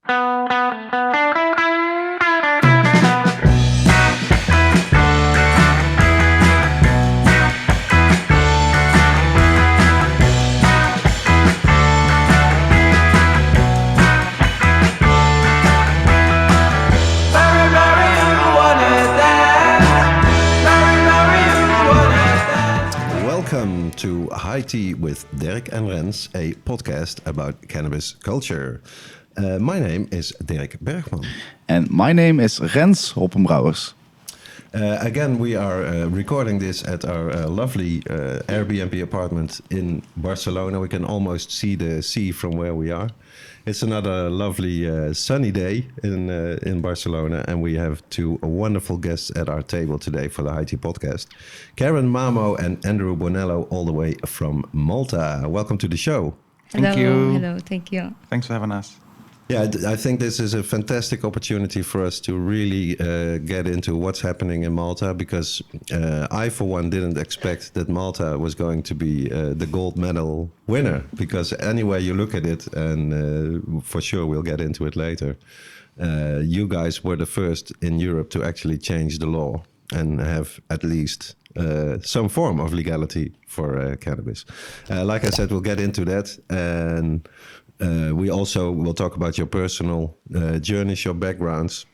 Welcome to High Tea with Dirk and Rens, a podcast about cannabis culture. My name is Dirk Bergman. And my name is Rens Hoppenbrouwers. Again, we are recording this at our lovely Airbnb apartment in Barcelona. We can almost see the sea from where we are. It's another lovely sunny day in Barcelona, and we have two wonderful guests at our table today for the High Tea podcast. Karen Mamo and Andrew Bonello, all the way from Malta. Welcome to the show. Thank you. Hello, thank you. Thanks for having us. Yeah, I think this is a fantastic opportunity for us to really get into what's happening in Malta, because I, for one, didn't expect that Malta was going to be the gold medal winner, because anyway you look at it, and for sure we'll get into it later, you guys were the first in Europe to actually change the law and have at least some form of legality for cannabis. Like I said, we'll get into that, and we also will talk about your personal journeys, your backgrounds,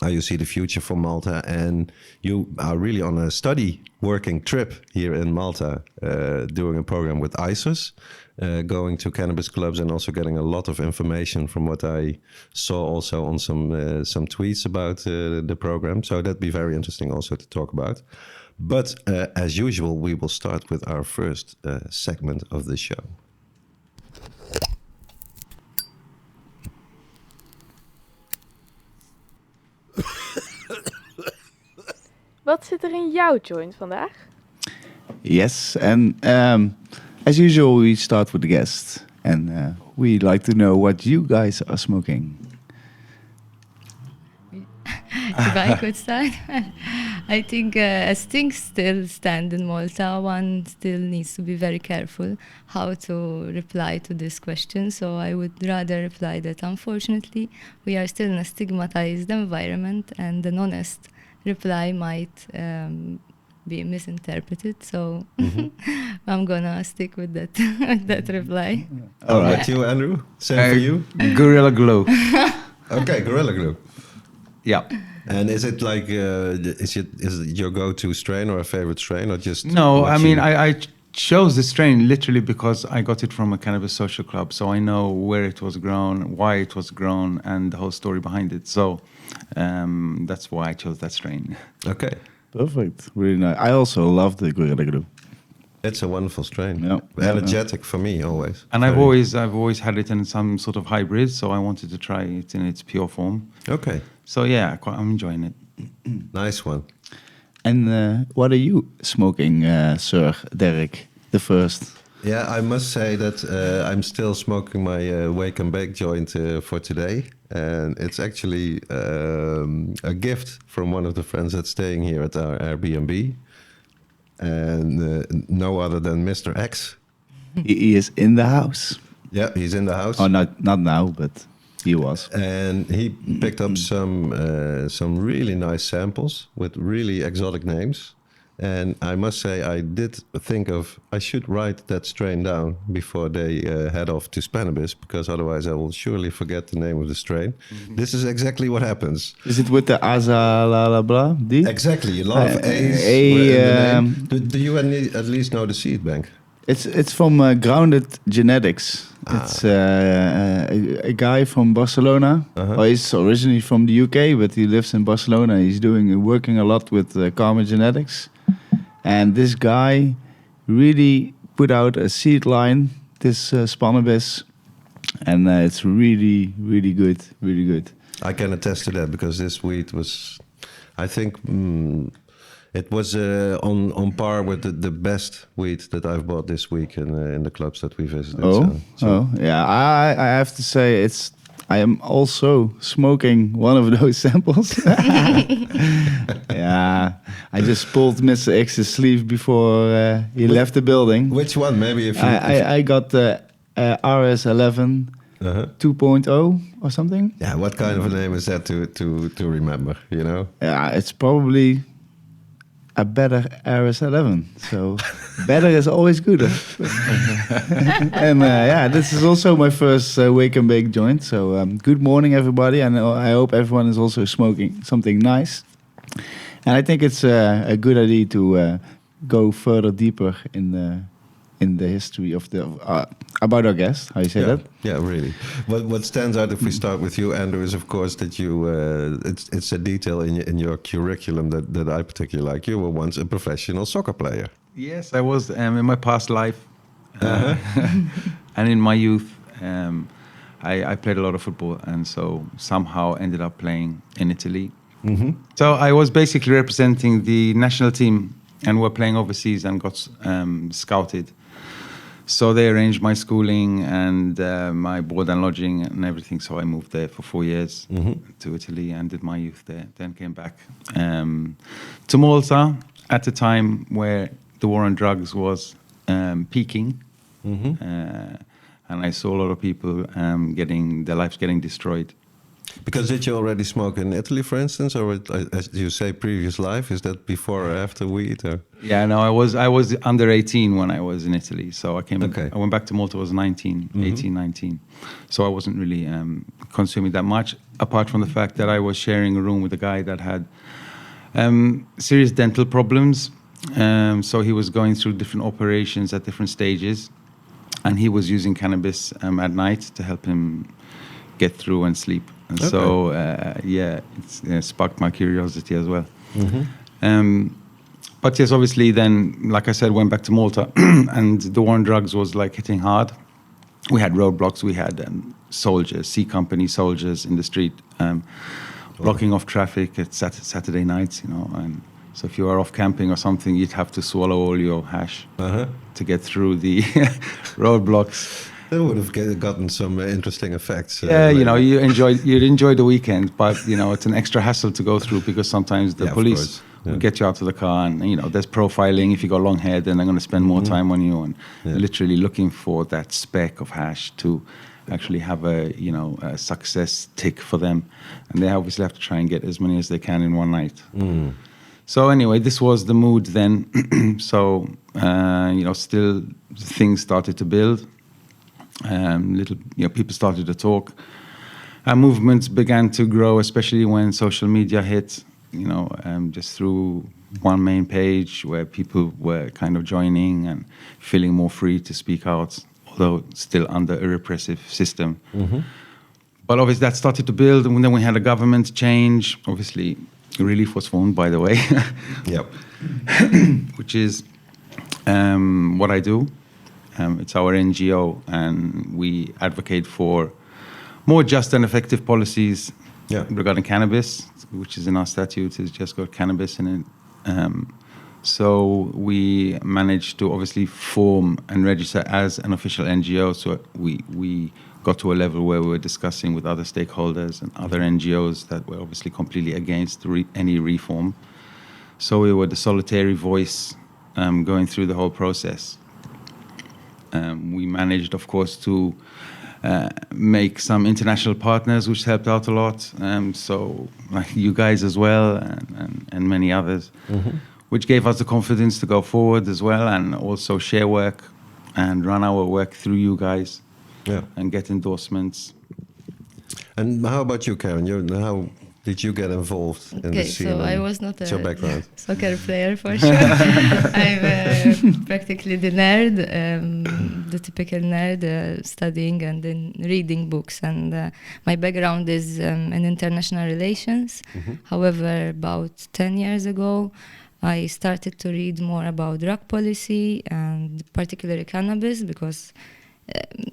how you see the future for Malta. And you are really on a study working trip here in Malta, doing a program with ISIS, going to cannabis clubs and also getting a lot of information from what I saw also on some tweets about the program. So that'd be very interesting also to talk about. But as usual, we will start with our first segment of the show. Wat zit er in jouw joint vandaag? Yes, and as usual, we start with the guests. And we like to know what you guys are smoking. If I could start, I think as things still stand in Malta, one still needs to be very careful how to reply to this question. So I would rather reply that unfortunately we are still in a stigmatized environment, and an honest reply might be misinterpreted. So I'm gonna stick with that reply. All right, you, Andrew? Same for you? Gorilla Glue. Okay, Gorilla Glue. Yeah. And is it like is it your go-to strain or a favorite strain, or just No, I mean, I chose the strain literally because I got it from a cannabis social club, so I know where it was grown, why it was grown, and the whole story behind it. So that's why I chose that strain. Okay, Perfect. Really nice. I also love the Gorilla Glue. it's a wonderful strain. Yeah. Energetic for me always. And I've always had it in some sort of hybrid, so I wanted to try it in its pure form. Okay, So yeah, I'm enjoying it. nice one. And what are you smoking, Sir Derek, the first? Yeah, I must say that I'm still smoking my wake and bake joint for today, and it's actually a gift from one of the friends that's staying here at our Airbnb, and no other than Mr. X. He is in the house. Yeah, he's in the house. Oh, not now, but he was. And he picked up some really nice samples with really exotic names. And I must say, I did think of, I should write that strain down before they head off to Spannabis, because otherwise I will surely forget the name of the strain. This is exactly what happens. Is it with the Aza la la bla? Die? Exactly, a lot of A's. Do you at least know the seed bank? It's from Grounded Genetics. It's a guy from Barcelona. Well, he's originally from the UK, but he lives in Barcelona. He's working a lot with Karma Genetics. And this guy really put out a seed line, this Spannabis, and it's really, really good, really good. I can attest to that, because this weed was, I think, it was on par with the best weed that I've bought this week in the clubs that we visited. Yeah. I have to say I am also smoking one of those samples. Yeah, I just pulled Mr. X's sleeve before he left the building. Which one? Maybe if you... I got the RS11 2.0 or something. Yeah, what kind of a name is that to remember, you know? Yeah, it's probably a better RS11. So better is always good. And yeah, this is also my first wake and bake joint. So good morning, everybody. And I hope everyone is also smoking something nice. And I think it's a good idea to go further deeper in the history of the about our guest. How you say that? Yeah, really. What stands out if we start with you, Andrew, is of course that you it's a detail in your curriculum that I particularly like. You were once a professional soccer player. Yes, I was in my past life, and in my youth, I played a lot of football, and so somehow ended up playing in Italy. Mm-hmm. So I was basically representing the national team, and we're playing overseas, and got scouted. So they arranged my schooling and my board and lodging and everything. So I moved there for 4 years to Italy and did my youth there. Then came back to Malta at a time where the war on drugs was peaking. And I saw a lot of people getting their lives getting destroyed. Because did you already smoke in Italy, for instance, or as you say, previous life? Is that before or after weed? Or? Yeah, no, I was under 18 when I was in Italy. So I went back to Malta. I was 19, 18, 19. So I wasn't really consuming that much, apart from the fact that I was sharing a room with a guy that had serious dental problems. So he was going through different operations at different stages, and he was using cannabis at night to help him get through and sleep. And so, yeah, it sparked my curiosity as well. But yes, obviously then, like I said, went back to Malta and the war on drugs was like hitting hard. We had roadblocks, we had soldiers, C Company soldiers in the street, blocking off traffic at Saturday nights, you know. And so if you are off camping or something, you'd have to swallow all your hash to get through the roadblocks. That would have gotten some interesting effects. Yeah, you know, you'd enjoy the weekend, but you know, it's an extra hassle to go through because sometimes the police will get you out of the car, and you know, there's profiling. If you got long hair, then they're going to spend more time on you, and literally looking for that speck of hash to actually have a success tick for them, and they obviously have to try and get as many as they can in one night. So anyway, this was the mood then. So still things started to build. People started to talk. Movements began to grow, especially when social media hit. Just through one main page where people were kind of joining and feeling more free to speak out, although still under a repressive system. But obviously that started to build, and then we had a government change. Obviously, ReLeaf was formed, by the way. Yep. Which is what I do. It's our NGO, and we advocate for more just and effective policies regarding cannabis, which is in our statute. It's just got cannabis in it. So we managed to obviously form and register as an official NGO. So we got to a level where we were discussing with other stakeholders and other NGOs that were obviously completely against any reform. So we were the solitary voice going through the whole process. We managed, of course, to make some international partners, which helped out a lot. So like you guys as well, and many others, which gave us the confidence to go forward as well, and also share work and run our work through you guys, and get endorsements. And how about you, Karen? How did you get involved in the scene? So I was not your background? Soccer player for sure. I'm practically the nerd, the typical nerd, studying and then reading books. And my background is in international relations. However, about 10 years ago, I started to read more about drug policy and particularly cannabis because,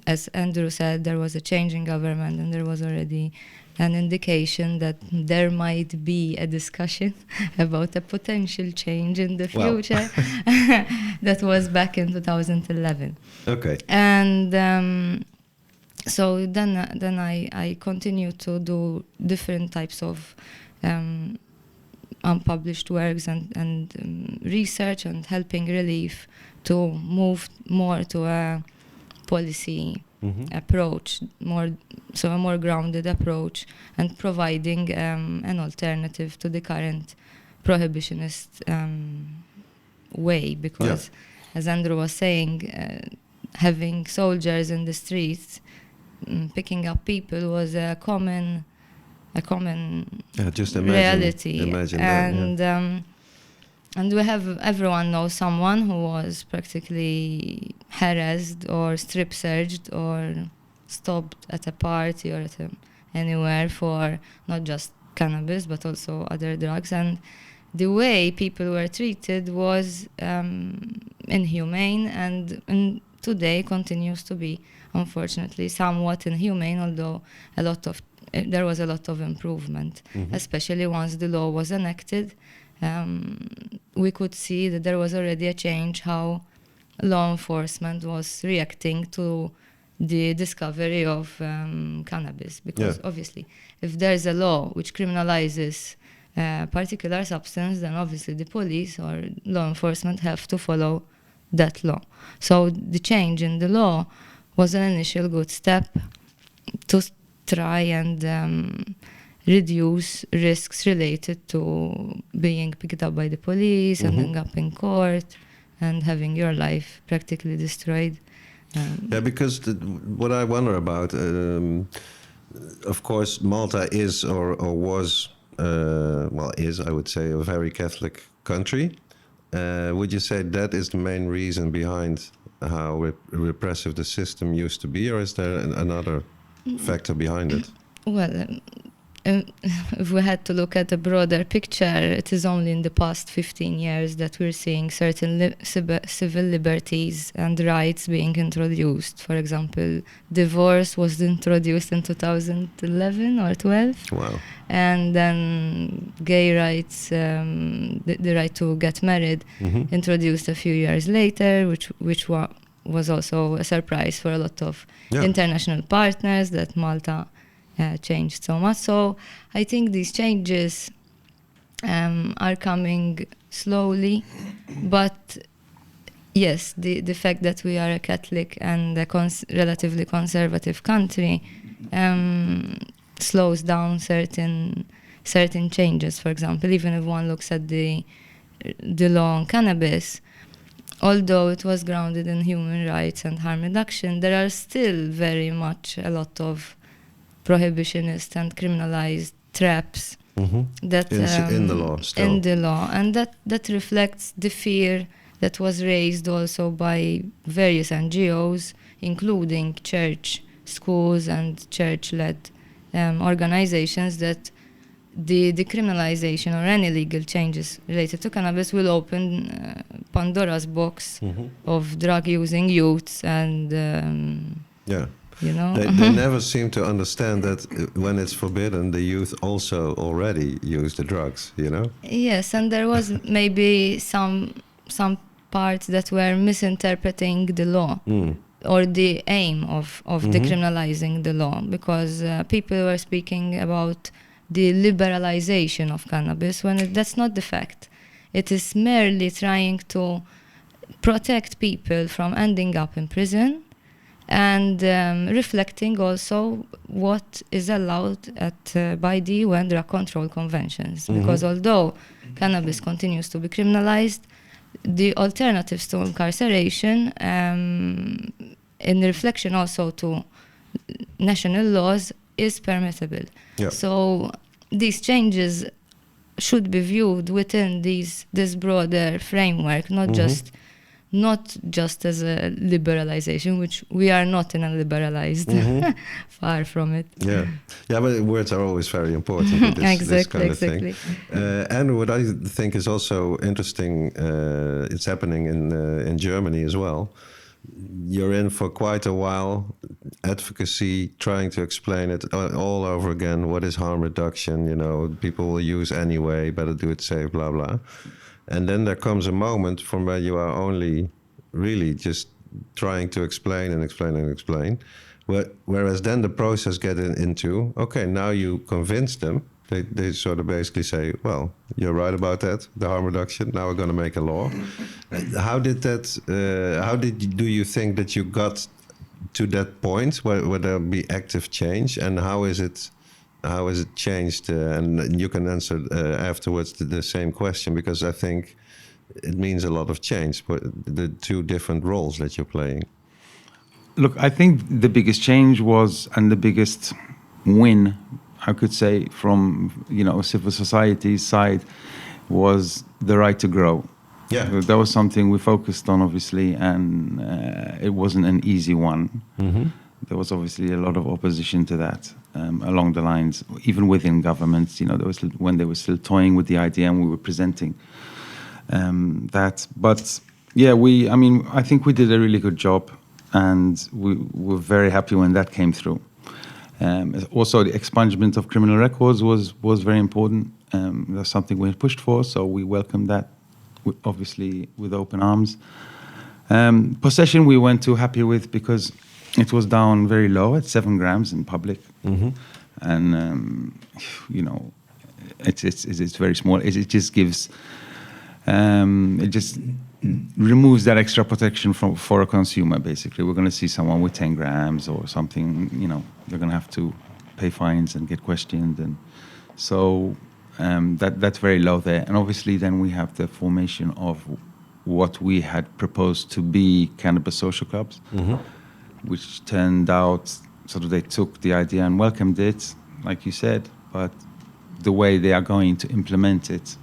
as Andrew said, there was a change in government and there was already an indication that there might be a discussion about a potential change in the future. That was back in 2011. Okay. And so then I continued to do different types of unpublished works and research and helping ReLeaf to move more to a policy approach, a more grounded approach, and providing an alternative to the current prohibitionist way. Because, as Andrew was saying, having soldiers in the streets picking up people was a common just reality. Imagine and that, and everyone knows someone who was practically harassed or strip searched or stopped at a party or anywhere for not just cannabis but also other drugs. And the way people were treated was inhumane, and today continues to be, unfortunately, somewhat inhumane, although there was a lot of improvement, especially once the law was enacted. We could see that there was already a change how law enforcement was reacting to the discovery of cannabis. Because obviously, if there's a law which criminalizes a particular substance, then obviously the police or law enforcement have to follow that law. So the change in the law was an initial good step to try and reduce risks related to being picked up by the police, ending up in court, and having your life practically destroyed. Because what I wonder about, of course, Malta is or was, is, I would say, a very Catholic country. Would you say that is the main reason behind how repressive the system used to be, or is there another factor behind it? Well, if we had to look at a broader picture, it is only in the past 15 years that we're seeing certain civil liberties and rights being introduced. For example, divorce was introduced in 2011 or 12. Wow. And then gay rights, the right to get married, introduced a few years later, which was also a surprise for a lot of international partners that Malta changed so much. So I think these changes are coming slowly, but yes, the fact that we are a Catholic and a relatively conservative country slows down certain changes. For example, even if one looks at the law on cannabis, although it was grounded in human rights and harm reduction, there are still very much a lot of prohibitionist and criminalized traps that in the law still. In the law, and that reflects the fear that was raised also by various NGOs, including church, schools, and church-led organizations, that the decriminalization or any legal changes related to cannabis will open Pandora's box of drug-using youths and you know, they never seem to understand that when it's forbidden, the youth also already use the drugs, you know? Yes, and there was maybe some parts that were misinterpreting the law or the aim of decriminalizing the law, because people were speaking about the liberalization of cannabis when that's not the fact. It is merely trying to protect people from ending up in prison, and reflecting also what is allowed by the UN drug control conventions. Because although cannabis continues to be criminalized, the alternatives to incarceration, in reflection also to national laws, is permissible. So these changes should be viewed within this broader framework, not just as a liberalization, which we are not in a liberalized, far from it. But words are always very important with this kind of exactly. thing. And what I think is also interesting, it's happening in Germany as well. You're in for quite a while, advocacy, trying to explain it all over again. What is harm reduction? You know, people will use anyway, better do it safe, blah, blah. And then there comes a moment from where you are only really just trying to explain and explain and explain. Whereas then the process gets into, okay, now you convince them. They sort of basically say, well, you're right about that, the harm reduction. Now we're going to make a law. How do you think that you got to that point where there'll be active change, and how is it changed? And you can answer afterwards the same question, because I think it means a lot of change, but the two different roles that you're playing. Look, I think the biggest change was, and the biggest win, I could say, from civil society side, was the right to grow. Yeah, that was something we focused on, obviously, and it wasn't an easy one. Mm-hmm. There was obviously a lot of opposition to that along the lines, even within governments. There was when they were still toying with the idea, and we were presenting that. But yeah, I think we did a really good job, and we were very happy when that came through. Also, the expungement of criminal records was very important. That's something we had pushed for, so we welcomed that, obviously, with open arms. Possession we weren't too happy with, because it was down very low at 7 grams in public. Mm-hmm. And it's very small. It just gives it just removes that extra protection for a consumer. Basically, we're going to see someone with 10 grams or something, they're going to have to pay fines and get questioned, and so that's very low there. And obviously then we have the formation of what we had proposed to be cannabis social clubs, mm-hmm. which turned out sort of they took the idea and welcomed it, like you said, but the way they are going to implement it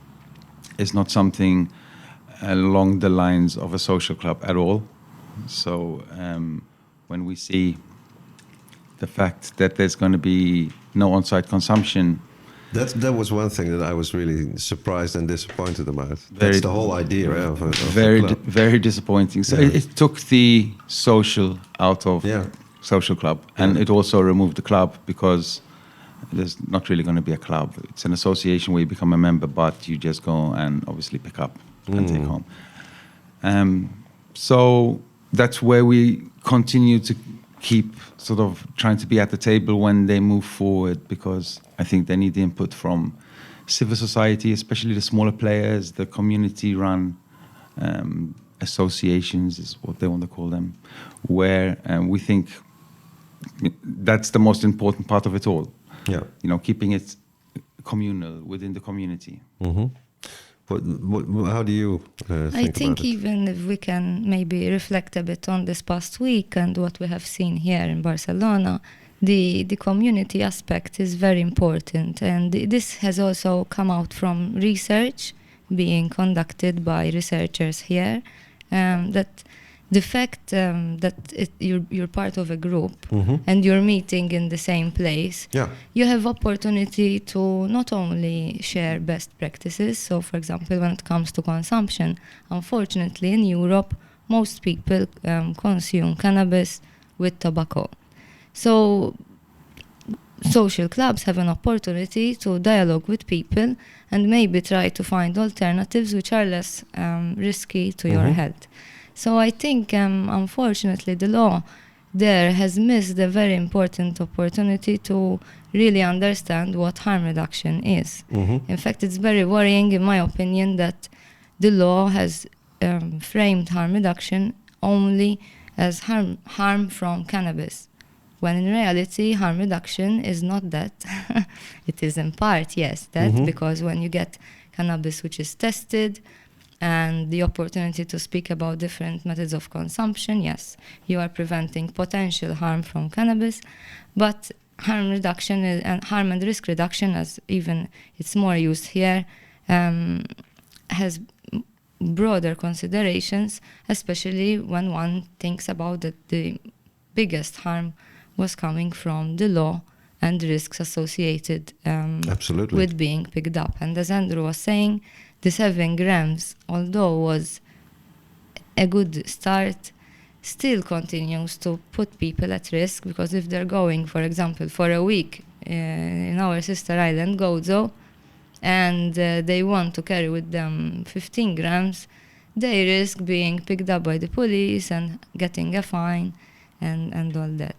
is not something along the lines of a social club at all. So when we see the fact that there's going to be no on-site consumption, that was one thing that I was really surprised and disappointed about. That's the whole idea of a club. Very disappointing. So it took the social out of social club, and it also removed the club, because there's not really going to be a club. It's an association where you become a member, but you just go and obviously pick up and take home. So that's where we continue to keep sort of trying to be at the table when they move forward, because I think they need the input from civil society, especially the smaller players, the community-run associations is what they want to call them, where we think that's the most important part of it all. Yeah, keeping it communal within the community. Mm-hmm. How do you think I think about it? even if we can maybe reflect a bit on this past week and what we have seen here in Barcelona, the community aspect is very important, and this has also come out from research being conducted by researchers here, that the fact that you're part of a group and you're meeting in the same place, you have opportunity to not only share best practices. So, for example, when it comes to consumption, unfortunately in Europe, most people consume cannabis with tobacco. So social clubs have an opportunity to dialogue with people and maybe try to find alternatives which are less risky to your health. So I think, unfortunately, the law there has missed a very important opportunity to really understand what harm reduction is. In fact, it's very worrying, in my opinion, that the law has framed harm reduction only as harm from cannabis, when in reality, harm reduction is not that. It is in part, yes, that, because when you get cannabis which is tested, and the opportunity to speak about different methods of consumption, yes, you are preventing potential harm from cannabis, but harm reduction and harm and risk reduction, as even it's more used here, has broader considerations, especially when one thinks about that the biggest harm was coming from the law and risks associated with being picked up. And as Andrew was saying, the 7 grams, although was a good start, still continues to put people at risk, because if they're going, for example, for a week in our sister island, Gozo, and they want to carry with them 15 grams, they risk being picked up by the police and getting a fine and all that.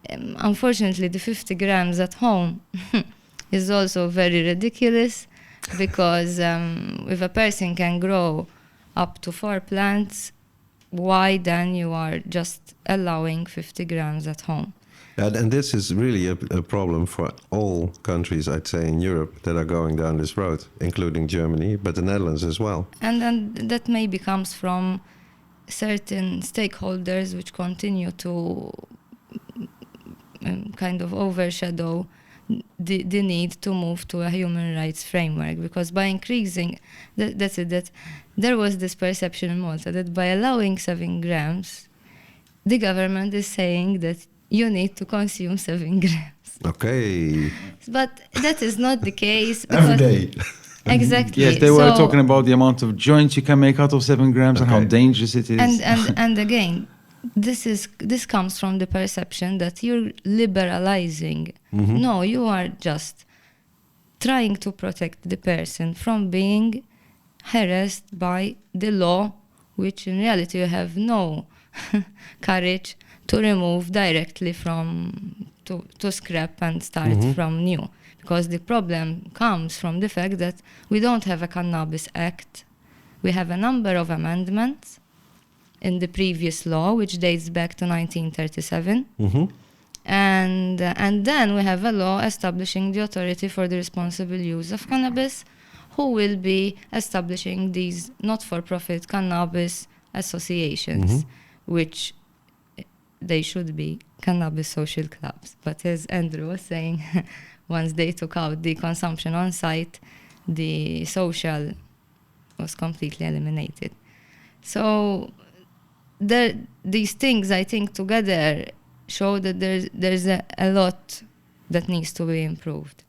Unfortunately, the 50 grams at home is also very ridiculous, because if a person can grow up to 4 plants, why then you are just allowing 50 grams at home? And this is really a problem for all countries, I'd say, in Europe that are going down this road, including Germany, but the Netherlands as well. And then that maybe comes from certain stakeholders which continue to kind of overshadow the need to move to a human rights framework, because by increasing, that there was this perception in Malta that by allowing 7 grams, the government is saying that you need to consume 7 grams. Okay. But that is not the case. Every day. Exactly. Yes, they were talking about the amount of joints you can make out of 7 grams and how dangerous it is. And again, this comes from the perception that you're liberalizing. Mm-hmm. No, you are just trying to protect the person from being harassed by the law, which in reality you have no courage to remove directly from to scrap and start Mm-hmm. from new. Because the problem comes from the fact that we don't have a Cannabis Act. We have a number of amendments in the previous law, which dates back to 1937. Mm-hmm. And then we have a law establishing the Authority for the Responsible Use of Cannabis, who will be establishing these not-for-profit cannabis associations, which they should be cannabis social clubs. But as Andrew was saying, once they took out the consumption on site, the social was completely eliminated. So these things, I think, together show that there's a lot that needs to be improved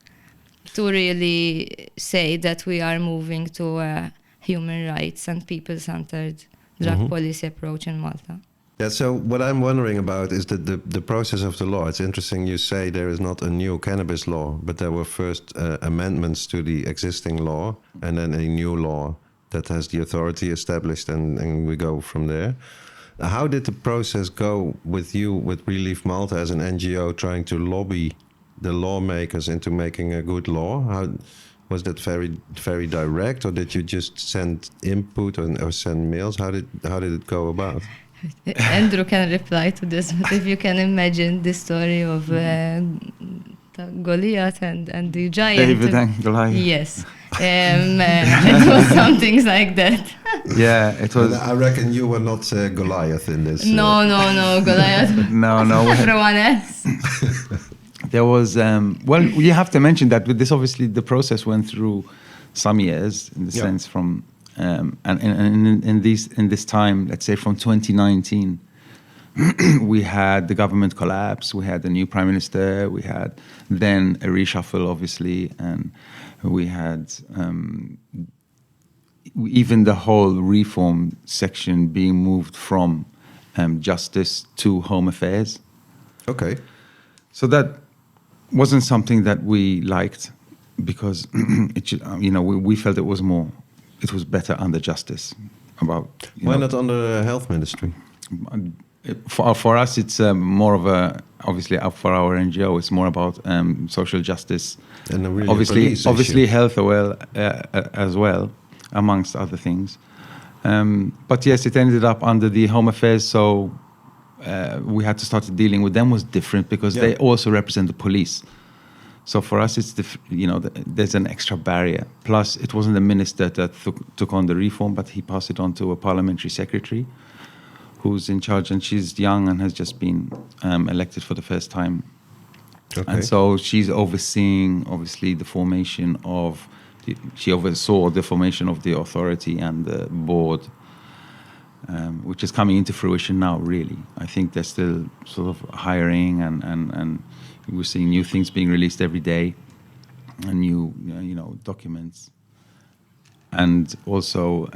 to really say that we are moving to a human rights and people-centered drug policy approach in Malta. Yeah, so what I'm wondering about is the process of the law. It's interesting you say there is not a new cannabis law, but there were first amendments to the existing law and then a new law that has the authority established, and we go from there. How did the process go with you, with ReLeaf Malta as an NGO, trying to lobby the lawmakers into making a good law? How was that very direct, or did you just send input or send mails? How did it go about? Andrew can reply to this, but if you can imagine the story of Goliath and the giant. David and Goliath. Yes. It was something like that. Yeah, it was. I reckon you were not Goliath in this. No, Goliath. No. Everyone else. There was, well, you have to mention that with this, obviously, the process went through some years, in the sense from, and in this time, let's say from 2019, we had the government collapse, we had a new prime minister, we had then a reshuffle, obviously, and we had even the whole reform section being moved from justice to home affairs. Okay. So that wasn't something that we liked, because we felt it was better under justice. Why not under the health ministry? For us, it's more of a, obviously for our NGO, it's more about social justice, And a really obviously health as well, amongst other things. But yes, it ended up under the Home Affairs, so we had to start dealing with them. Was different because they also represent the police. So for us, it's there's an extra barrier. Plus, it wasn't the minister that took on the reform, but he passed it on to a parliamentary secretary, who's in charge, and she's young and has just been elected for the first time. Okay. And so she's overseeing, obviously, the formation of. She oversaw the formation of the authority and the board, which is coming into fruition now. Really, I think they're still sort of hiring, and we're seeing new things being released every day, and new documents, and also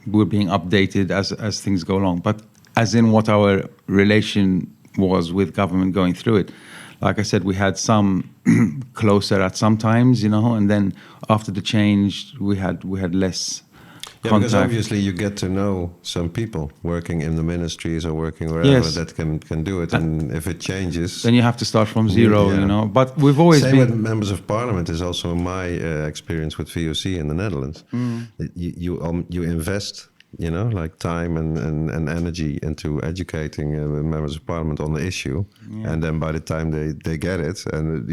we're being updated as things go along. But as in what our relation was with government going through it, like I said, we had some closer at some times, and then after the change, we had less contact. Because obviously you get to know some people working in the ministries or working wherever that can do it, and if it changes, then you have to start from zero, But we've always Same been with members of parliament is also my experience with VOC in the Netherlands. You invest like time and energy into educating members of parliament on the issue. Yeah. And then by the time they get it, and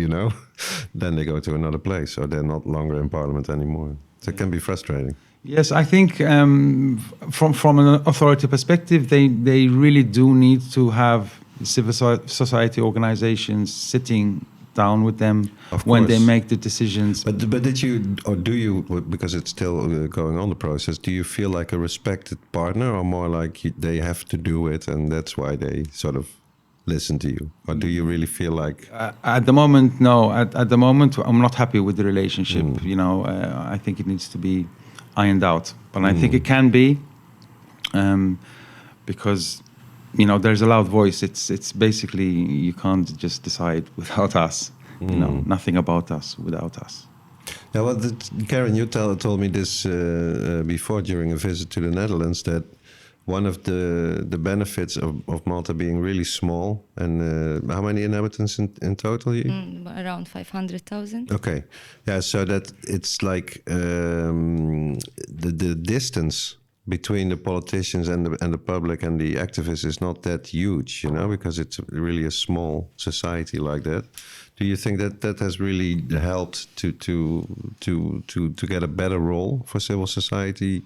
then they go to another place, so they're not longer in parliament anymore. So it can be frustrating. Yes, I think from an authority perspective, they really do need to have civil society organizations sitting down with them when they make the decisions. But did you, or do you, because it's still going on the process, do you feel like a respected partner, or more like they have to do it and that's why they sort of listen to you? Or do you really feel like... At the moment, no. At the moment, I'm not happy with the relationship. I think it needs to be ironed out. But I think it can be, because there's a loud voice. It's basically, you can't just decide without us. Nothing about us without us. Yeah, well, Karen, you told me this before during a visit to the Netherlands, that one of the benefits of Malta being really small, and how many inhabitants in total? Around 500,000. Okay, yeah, so that it's like the distance between the politicians and the public and the activists is not that huge, because it's really a small society like that. Do you think that has really helped to get a better role for civil society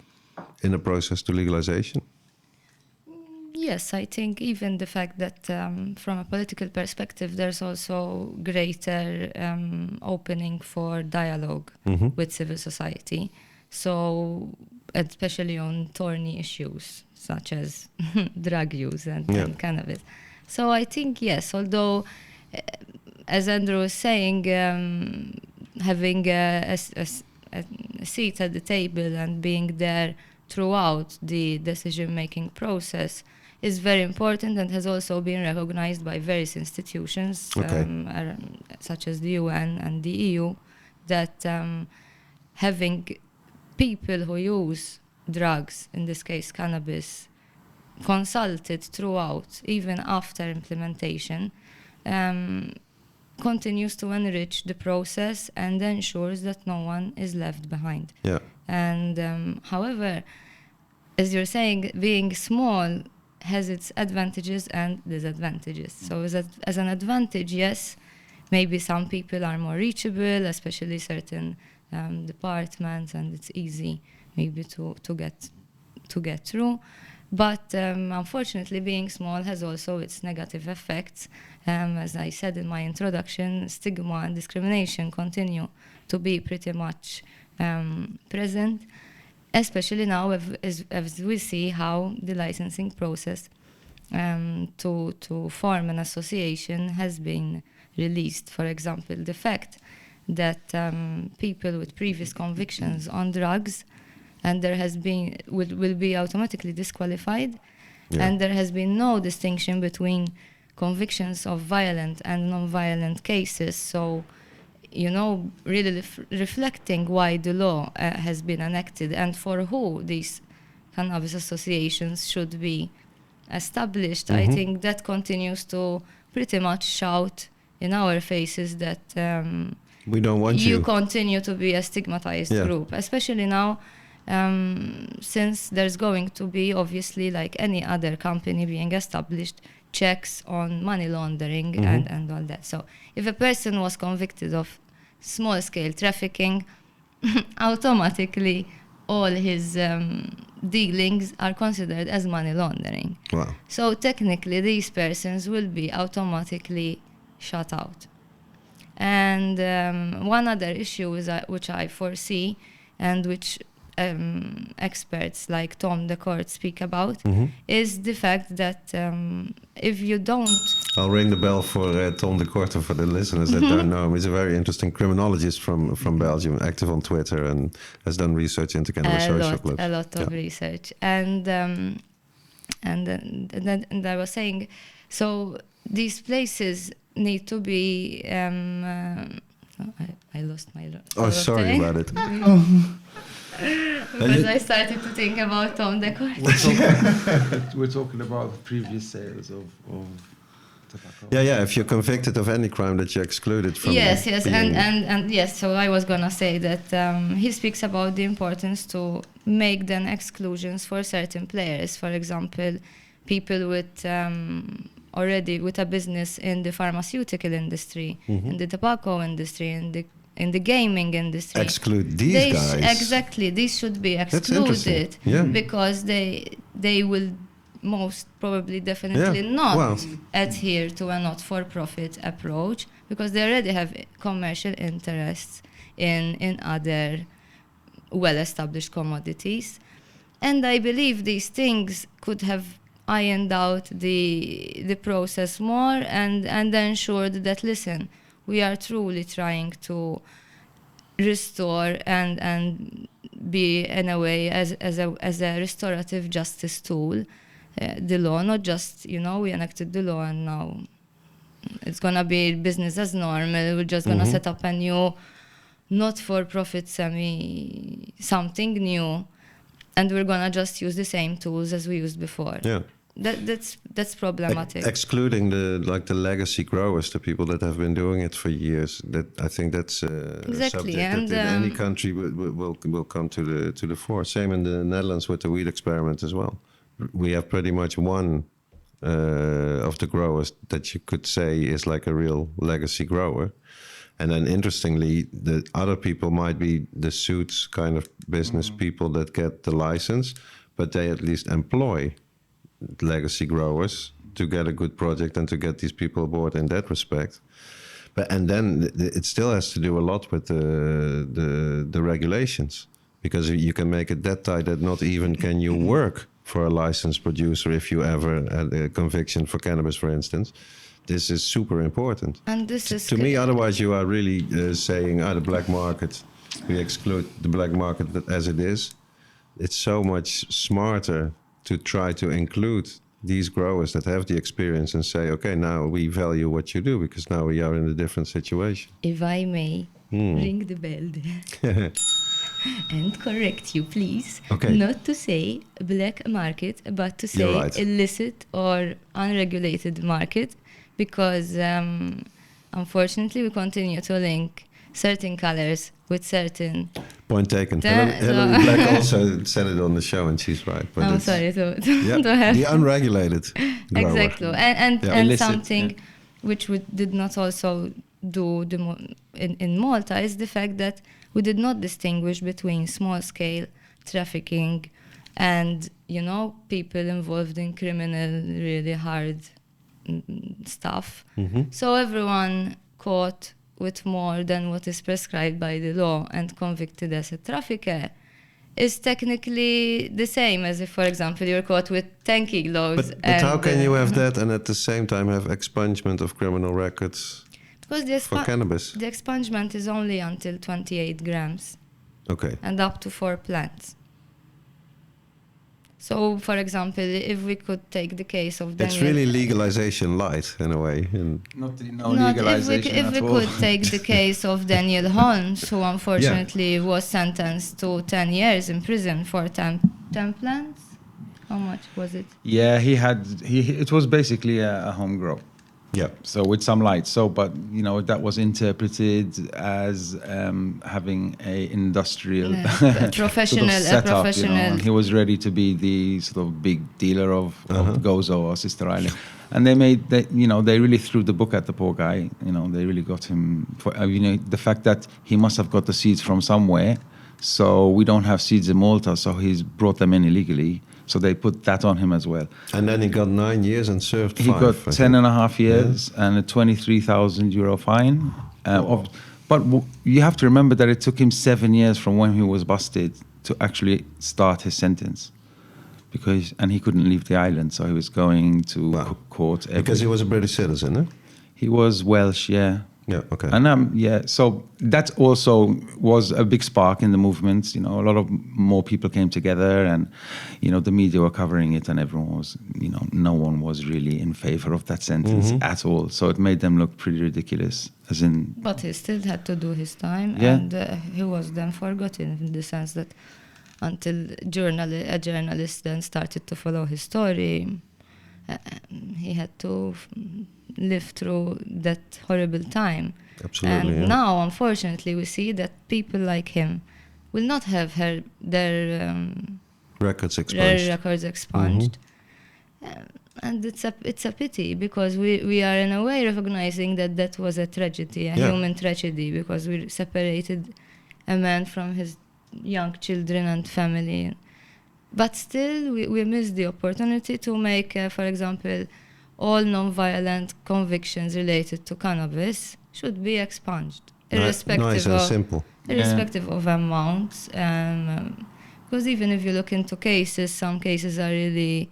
in the process to legalization? Yes, I think even the fact that from a political perspective, there's also greater opening for dialogue with civil society. So, especially on thorny issues such as drug use and cannabis. So I think, yes, although, as Andrew was saying, having a seat at the table and being there throughout the decision-making process is very important, and has also been recognized by various institutions, such as the UN and the EU, that having people who use drugs, in this case cannabis, consulted throughout, even after implementation, continues to enrich the process and ensures that no one is left behind. Yeah. And however, as you're saying, being small has its advantages and disadvantages. So as an advantage, yes, maybe some people are more reachable, especially certain departments, and it's easy maybe to get through. But unfortunately, being small has also its negative effects. As I said in my introduction, stigma and discrimination continue to be pretty much present, especially now as we see how the licensing process to form an association has been released. For example, the fact that people with previous convictions on drugs and there has been will be automatically disqualified, and there has been no distinction between convictions of violent and non-violent cases. So, really reflecting why the law has been enacted and for who these cannabis associations should be established. I think that continues to pretty much shout in our faces that we don't want you continue to be a stigmatized group, especially now, since there's going to be, obviously, like any other company being established, checks on money laundering and all that. So if a person was convicted of small-scale trafficking, automatically all his dealings are considered as money laundering. Wow. So technically these persons will be automatically shut out. And one other issue is which I foresee, and which experts like Tom DeCourt speak about, is the fact that if you don't... I'll ring the bell for Tom DeCourt for the listeners that don't know him. He's a very interesting criminologist from Belgium, active on Twitter, and has done research into cannabis social clubs. A lot of research. And I was saying, so these places need to be... I lost my... sorry about it. Because I started to think about Tom DeCourt. We're talking about previous sales of tobacco. Yeah. If you're convicted of any crime, that you're excluded from. Yes, being- and yes. So I was gonna say that he speaks about the importance to make then exclusions for certain players. For example, people with already with a business in the pharmaceutical industry, in the tobacco industry, in the gaming industry. Exclude these guys. Exactly, these should be That's interesting. excluded Yeah. because they will most probably definitely Yeah. not Wow. adhere to a not-for-profit approach because they already have commercial interests in other well-established commodities. And I believe these things could have ironed out the process more and ensured that, listen, we are truly trying to restore and be in a way as a restorative justice tool. The law, not just, we enacted the law and now it's gonna be business as normal. We're just gonna set up a new not-for-profit something new, and we're gonna just use the same tools as we used before. Yeah. That's problematic. Excluding the legacy growers, the people that have been doing it for years. That I think that's Exactly, subject and, that in any country will come to the fore. Same in the Netherlands with the weed experiment as well. We have pretty much one of the growers that you could say is like a real legacy grower. And then interestingly, the other people might be the suits kind of business people that get the license, but they at least employ legacy growers to get a good project and to get these people aboard in that respect. And then it still has to do a lot with the regulations, because you can make it that tight that not even can you work for a licensed producer if you ever had a conviction for cannabis, for instance. This is super important. And this is To me, otherwise you are really saying, the black market, we exclude the black market as it is. It's so much smarter to try to include these growers that have the experience and say, okay, now we value what you do because now we are in a different situation. If I may ring the bell there and correct you, please. Okay. Not to say black market, but to say You're right. illicit or unregulated market, because unfortunately we continue to link certain colors with certain... Point taken. That- Hillary Black also said it on the show, and she's right. But I'm it's- sorry to Yeah, have... the unregulated grower. Exactly, and Yeah. and Illicit, something which we did not also do in Malta is the fact that we did not distinguish between small-scale trafficking and people involved in criminal, really hard stuff. So everyone caught with more than what is prescribed by the law and convicted as a trafficker is technically the same as if, for example, you're caught with 10 kilos. But how can you have that and at the same time have expungement of criminal records Because for cannabis? the expungement is only until 28 grams Okay. and up to 4 plants. So, for example, if we could take the case of Daniel... It's really legalization light in a way. And No Not legalization if at we all. could take the case of Daniel Holmes, who unfortunately was sentenced to 10 years in prison for 10 plants. How much was it? Yeah, it was basically a home grow. yeah. So with some light. So, but that was interpreted as having a industrial Professional, sort of setup, a professional. and he was ready to be the sort of big dealer of Gozo or Sister Island. And they really threw the book at the poor guy. They really got him for the fact that he must have got the seeds from somewhere. So we don't have seeds in Malta, so he's brought them in illegally. So they put that on him as well. And then he got 9 years and served 5. He got I 10 think. and a half years and a 23,000 euro fine. But you have to remember that it took him 7 years from when he was busted to actually start his sentence. And he couldn't leave the island, so he was going to court. Because he was a British citizen, eh? He was Welsh, yeah. Yeah, okay. And so that also was a big spark in the movement. A lot of more people came together, and the media were covering it, and everyone was, no one was really in favor of that sentence at all. So it made them look pretty ridiculous, as in. But he still had to do his time, Yeah. and he was then forgotten in the sense that until a journalist then started to follow his story, he had to live through that horrible time. Absolutely. And now, unfortunately, we see that people like him will not have their Records expunged. records expunged. And it's a pity, because we are in a way recognizing that was a tragedy, a human tragedy, because we separated a man from his young children and family. But still, we missed the opportunity to make, for example, all non-violent convictions related to cannabis should be expunged, irrespective nice and simple. irrespective of amounts. Because even if you look into cases, some cases are really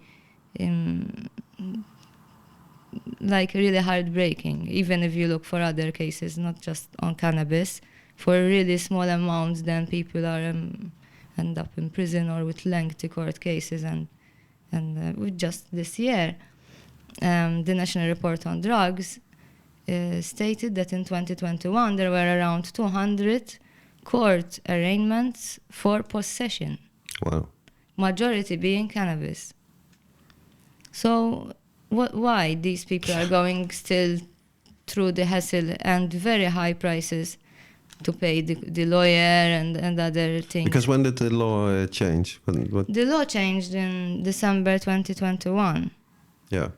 like really heartbreaking. Even if you look for other cases, not just on cannabis, for really small amounts, then people are end up in prison or with lengthy court cases. And with just this year, the National Report on Drugs stated that in 2021 there were around 200 court arraignments for possession. Wow. Majority being cannabis. So why these people are going still through the hassle and very high prices to pay the lawyer and other things? Because when did the law change? The law changed in December 2021. Yeah.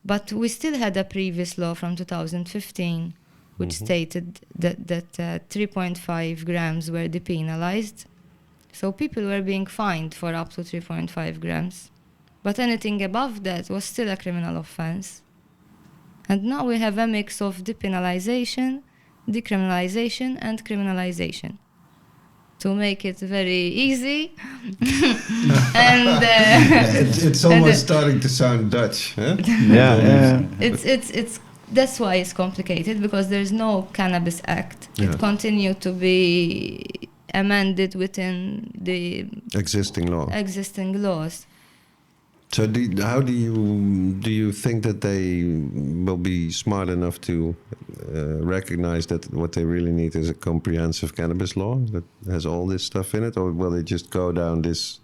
But we still had a previous law from 2015 which stated that 3.5 grams were depenalized. So people were being fined for up to 3.5 grams. But anything above that was still a criminal offense. And now we have a mix of depenalization, decriminalization, and criminalization. To make it very easy. And it's almost starting to sound Dutch. Huh? Yeah. it's that's why it's complicated, because there's no Cannabis Act. Yeah. It continued to be amended within the Existing law. existing laws. So how do you think that they will be smart enough to recognize that what they really need is a comprehensive cannabis law that has all this stuff in it, or will they just go down this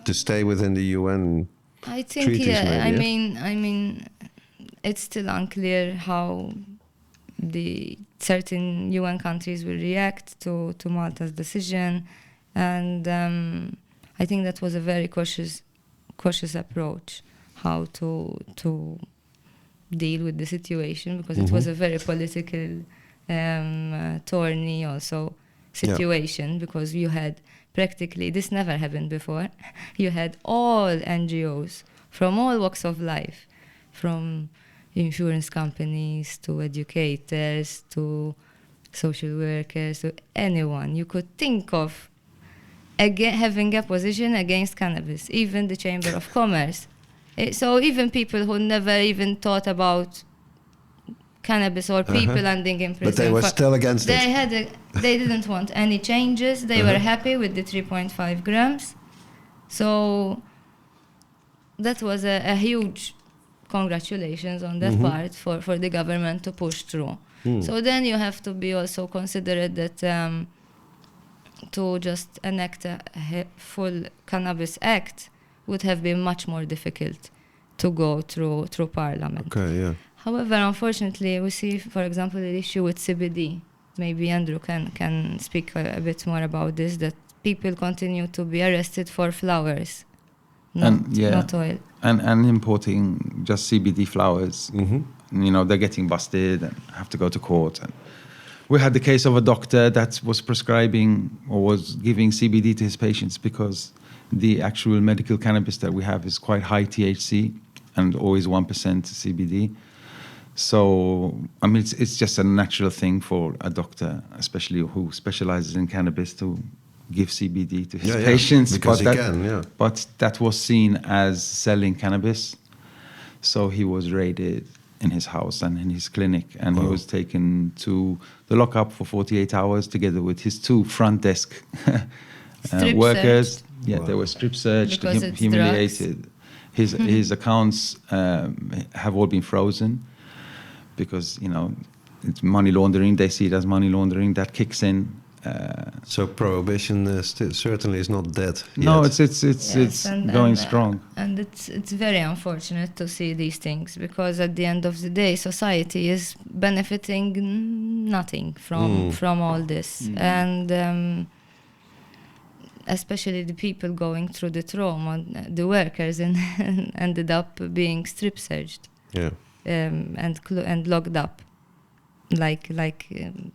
to stay within the UN? I think treaties maybe, I mean it's still unclear how the certain UN countries will react to Malta's decision, and I think that was a very cautious approach how to deal with the situation, because it was a very political thorny also situation, because you had practically, this never happened before, you had all NGOs from all walks of life, from insurance companies to educators to social workers to anyone you could think of having a position against cannabis, even the Chamber of Commerce. So even people who never even thought about cannabis or people ending in prison. But they were still against it. They didn't want any changes. They were happy with the 3.5 grams. So that was a huge congratulations on that part for the government to push through. So then you have to be also considerate that to just enact a full Cannabis Act would have been much more difficult to go through Parliament. Okay, yeah. However, unfortunately, we see, for example, the issue with CBD. Maybe Andrew can speak a bit more about this, that people continue to be arrested for flowers, not oil. And importing just CBD flowers. You know, they're getting busted and have to go to court. And we had the case of a doctor that was prescribing or was giving CBD to his patients because the actual medical cannabis that we have is quite high THC and always 1% CBD. So, I mean, it's just a natural thing for a doctor, especially who specializes in cannabis, to give CBD to his patients. Because but But that was seen as selling cannabis. So he was raided in his house and in his clinic, and he was taken to the lockup for 48 hours together with his 2 front desk workers. They were strip searched, humiliated. His accounts have all been frozen because, you know, it's money laundering. They see it as money laundering. That kicks in. So prohibition certainly is not dead No, yet. it's going strong. And it's very unfortunate to see these things, because at the end of the day, society is benefiting nothing from all this, and especially the people going through the trauma, the workers, and ended up being strip searched, and locked up like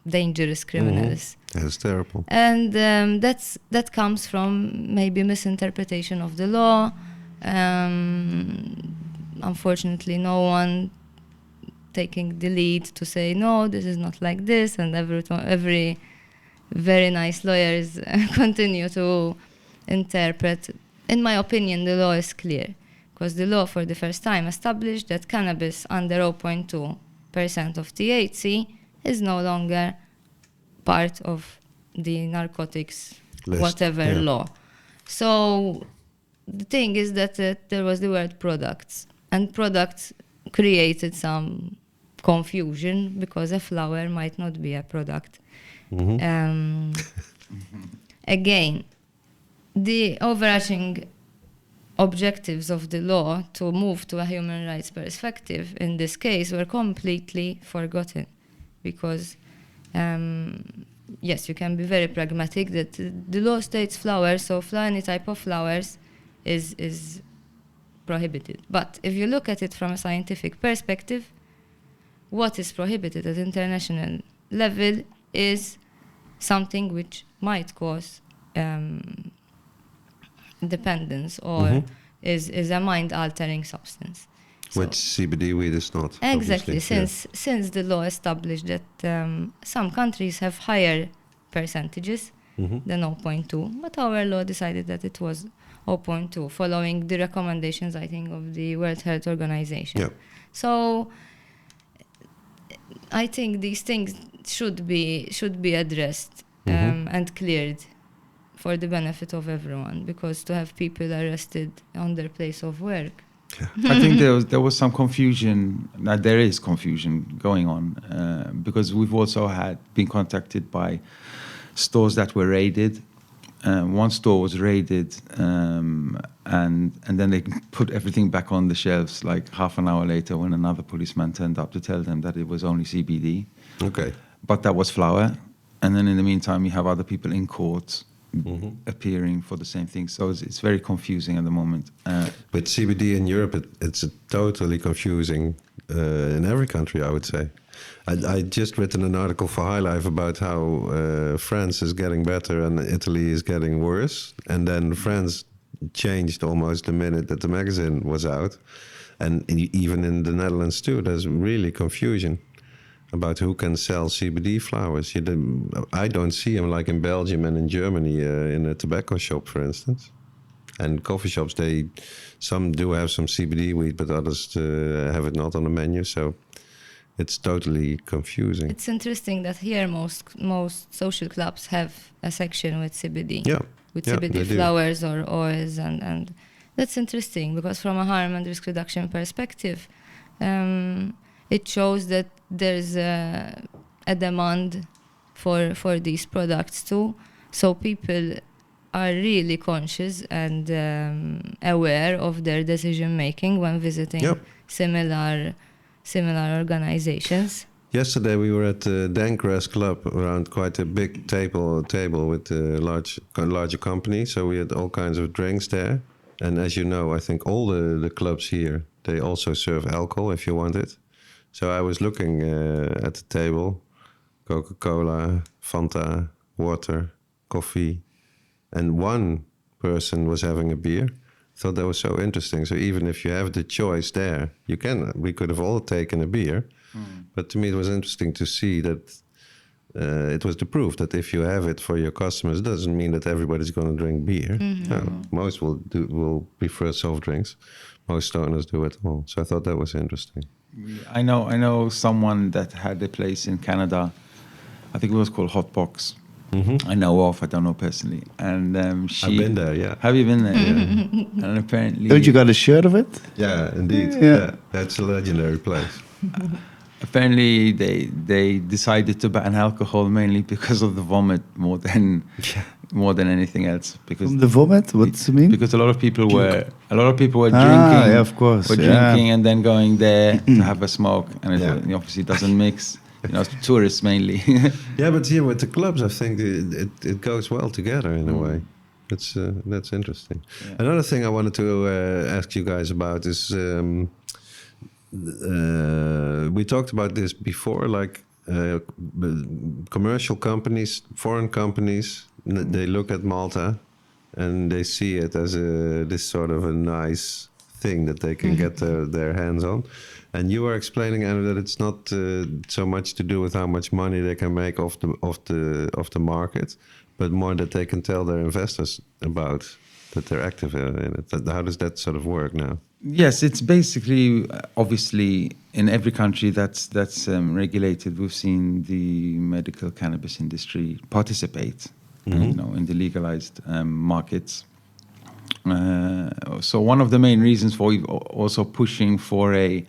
dangerous criminals. That's terrible. And that comes from maybe misinterpretation of the law. Unfortunately, no one taking the lead to say, no, this is not like this, and every very nice lawyers continue to interpret. In my opinion, the law is clear, because the law for the first time established that cannabis under 0.2% of THC is no longer part of the narcotics List, law. So the thing is that there was the word products, and products created some confusion, because a flower might not be a product. Again, the overarching objectives of the law to move to a human rights perspective in this case were completely forgotten, because yes, you can be very pragmatic that the law states flowers, so any type of flowers is prohibited. But if you look at it from a scientific perspective, what is prohibited at international level is something which might cause dependence, or is a mind-altering substance. Which CBD weed is not. Exactly, obviously. since the law established that some countries have higher percentages than 0.2, but our law decided that it was 0.2, following the recommendations, I think, of the World Health Organization. Yeah. So I think these things should be addressed and cleared for the benefit of everyone, because to have people arrested on their place of work. I think there was some confusion. There is confusion going on, because we've also been contacted by stores that were raided. One store was raided, and then they put everything back on the shelves like half an hour later, when another policeman turned up to tell them that it was only CBD. Okay. But that was flower. And then in the meantime, you have other people in court appearing for the same thing. So it's very confusing at the moment. But CBD in Europe, it's totally confusing in every country, I would say. I just written an article for High Life about how France is getting better and Italy is getting worse. And then France changed almost the minute that the magazine was out. And even in the Netherlands too, there's really confusion about who can sell CBD flowers. I don't see them like in Belgium and in Germany in a tobacco shop, for instance. And coffee shops, some do have some CBD weed, but others have it not on the menu. So it's totally confusing. It's interesting that here most social clubs have a section with CBD. Yeah. With Yeah, CBD flowers or oils, and that's interesting, because from a harm and risk reduction perspective, it shows that there's a demand for these products too. So people are really conscious and aware of their decision making when visiting similar organizations. Yesterday we were at the Dankgrass Club, around quite a big table with a larger company. So we had all kinds of drinks there. And as you know, I think all the clubs here, they also serve alcohol if you want it. So I was looking at the table, Coca-Cola, Fanta, water, coffee, and one person was having a beer. Thought that was so interesting. So even if you have the choice there, we could have all taken a beer. But to me, it was interesting to see that it was the proof that if you have it for your customers, it doesn't mean that everybody's going to drink beer. No, most will prefer soft drinks. Most stoners do it all. So I thought that was interesting. I know someone that had a place in Canada. I think it was called Hotbox. I know of. I don't know personally. And I've been there. Yeah. Have you been there? Yeah. And apparently, Don't you got a shirt of it? Yeah, indeed. Yeah, that's a legendary place. apparently they decided to ban alcohol mainly because of the vomit more than anything else. Because From the vomit? What's it mean? Because a lot of people were drinking. Yeah, of course. Were drinking and then going there to have a smoke, and it obviously doesn't mix. Tourists mainly. Yeah, but here with the clubs, I think it goes well together in a way. That's interesting. Yeah. Another thing I wanted to ask you guys about is we talked about this before, like commercial companies, foreign companies, they look at Malta and they see it as this sort of a nice thing that they can get their hands on. And you were explaining, Andrew, that it's not so much to do with how much money they can make off the market, but more that they can tell their investors about that they're active in it. How does that sort of work now? Yes, it's basically, obviously, in every country that's regulated, we've seen the medical cannabis industry participate, in the legalized markets. So one of the main reasons for also pushing for a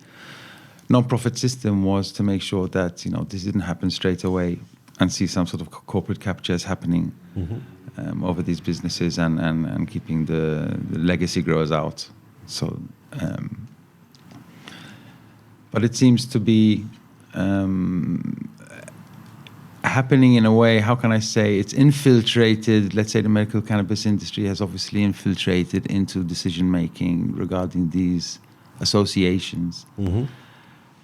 non-profit system was to make sure that this didn't happen straight away, and see some sort of corporate captures happening over these businesses and keeping the legacy growers out. So, but it seems to be happening in a way, how can I say, it's infiltrated. Let's say the medical cannabis industry has obviously infiltrated into decision-making regarding these associations,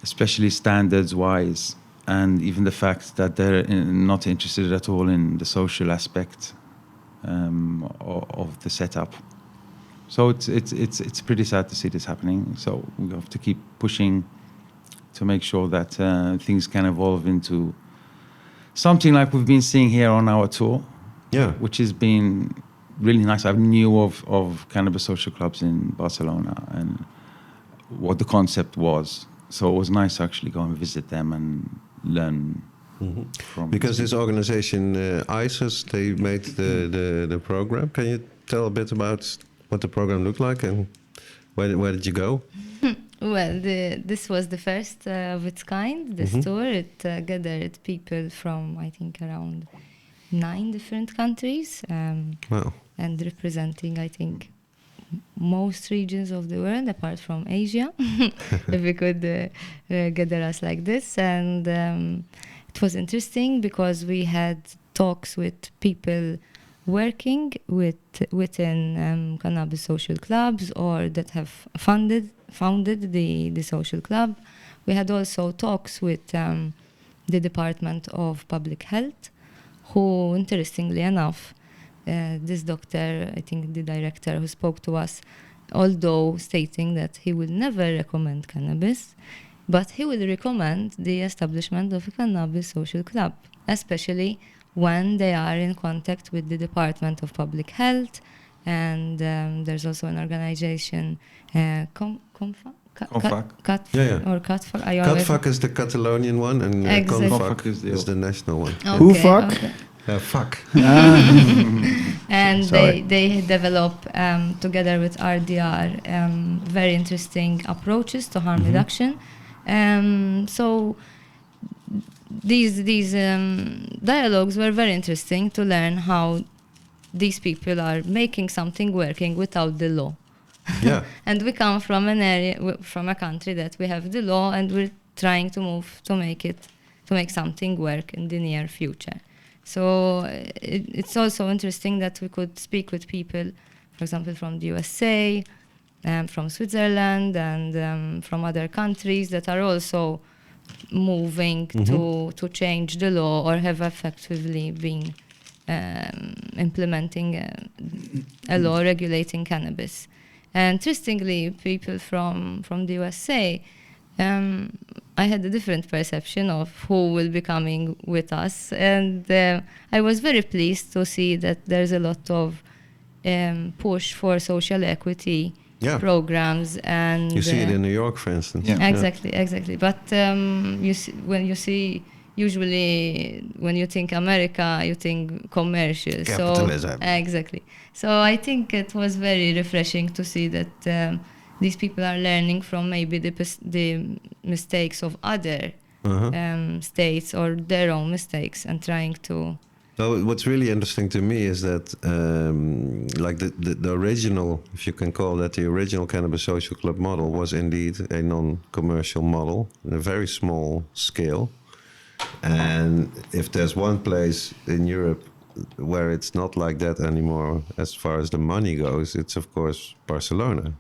especially standards-wise, and even the fact that they're not interested at all in the social aspect of the setup. So it's pretty sad to see this happening. So we have to keep pushing to make sure that things can evolve into something like we've been seeing here on our tour, which has been really nice. I knew of cannabis social clubs in Barcelona and what the concept was. So it was nice to actually go and visit them and learn from. Because this organization, ISIS, they made the program. Can you tell a bit about what the program looked like and where did you go? Well, this was the first of its kind, this tour. It gathered people from, I think, around 9 different countries. Wow. And representing, I think, most regions of the world, apart from Asia, if we could gather us like this. And it was interesting because we had talks with people working within cannabis social clubs or that have founded the social club. We had also talks with the Department of Public Health, who, interestingly enough, this doctor, I think the director who spoke to us, although stating that he would never recommend cannabis, but he would recommend the establishment of a cannabis social club, especially when they are in contact with the Department of Public Health. And there's also an organization, CONFAC. CATFAC is the Catalonian one, and CONFAC is the national one. Okay, Who fuck? okay. Fuck. And they develop together with RDR very interesting approaches to harm reduction. So these dialogues were very interesting to learn how these people are making something working without the law. Yeah. And we come from an area, from a country that we have the law, and we're trying to move to make something work in the near future. So it's also interesting that we could speak with people, for example, from the USA, from Switzerland, and from other countries that are also moving to change the law or have effectively been implementing a law regulating cannabis. And interestingly, people from the USA, I had a different perception of who will be coming with us. And I was very pleased to see that there's a lot of push for social equity programs. And you see it in New York, for instance. Yeah. Exactly. But usually when you think America, you think commercial. Capitalism. So, exactly. So I think it was very refreshing to see that these people are learning from maybe the mistakes of other states or their own mistakes and trying to. So what's really interesting to me is that, like the original, if you can call that the original Cannabis Social Club model, was indeed a non-commercial model, in a very small scale. And if there's one place in Europe where it's not like that anymore, as far as the money goes, it's of course Barcelona.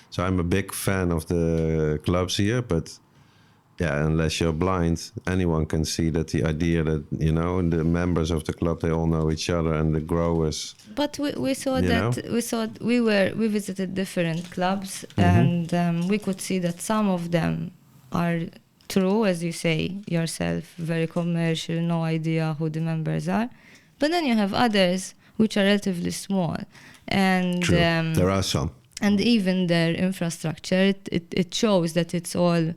So I'm a big fan of the clubs here, but yeah, unless you're blind, anyone can see that the idea that, you know, the members of the club, they all know each other, and the growers. But we saw You that we visited different clubs, and we could see that some of them are true, as you say yourself, very commercial, no idea who the members are. But then you have others which are relatively small, and True. There are some. And even their infrastructure, it shows that it's all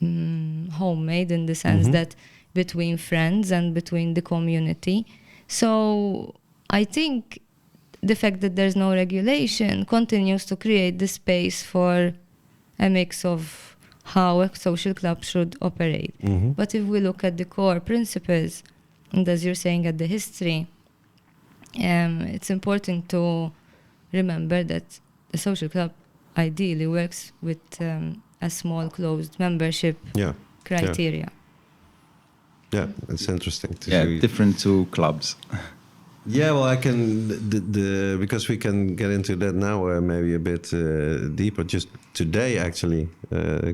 homemade in the sense that between friends and between the community. So I think the fact that there's no regulation continues to create the space for a mix of how a social club should operate. But if we look at the core principles, and as you're saying, at the history, it's important to remember that the social club ideally works with a small closed membership criteria. Yeah, it's interesting to Yeah, see. different to clubs. Yeah, well, I can because we can get into that now maybe a bit deeper. Just today, actually,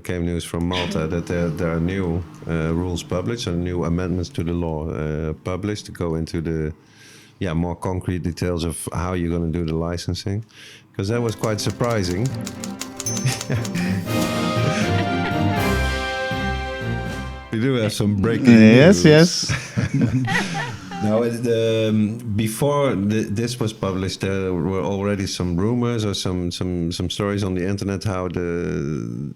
came news from Malta that there are new rules published and new amendments to the law published to go into the more concrete details of how you're going to do the licensing, because that was quite surprising. We do have some breaking news. Yes. Now, before this was published, there were already some rumors or some stories on the internet how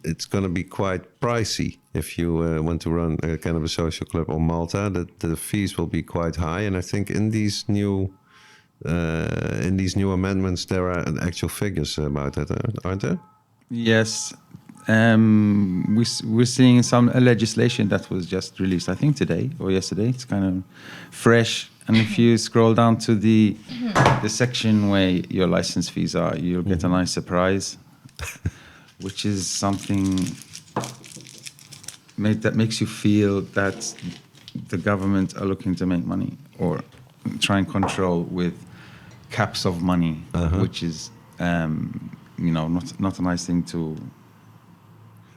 it's going to be quite pricey if you want to run a Cannabis Social Club on Malta. That the fees will be quite high, and I think in these new amendments there are actual figures about that, aren't there? Yes. We're seeing some legislation that was just released, I think today or yesterday. It's kind of fresh. And if you scroll down to the section where your license fees are, you'll get a nice surprise, which is something that makes you feel that the government are looking to make money or try and control with caps of money, which is, not a nice thing to.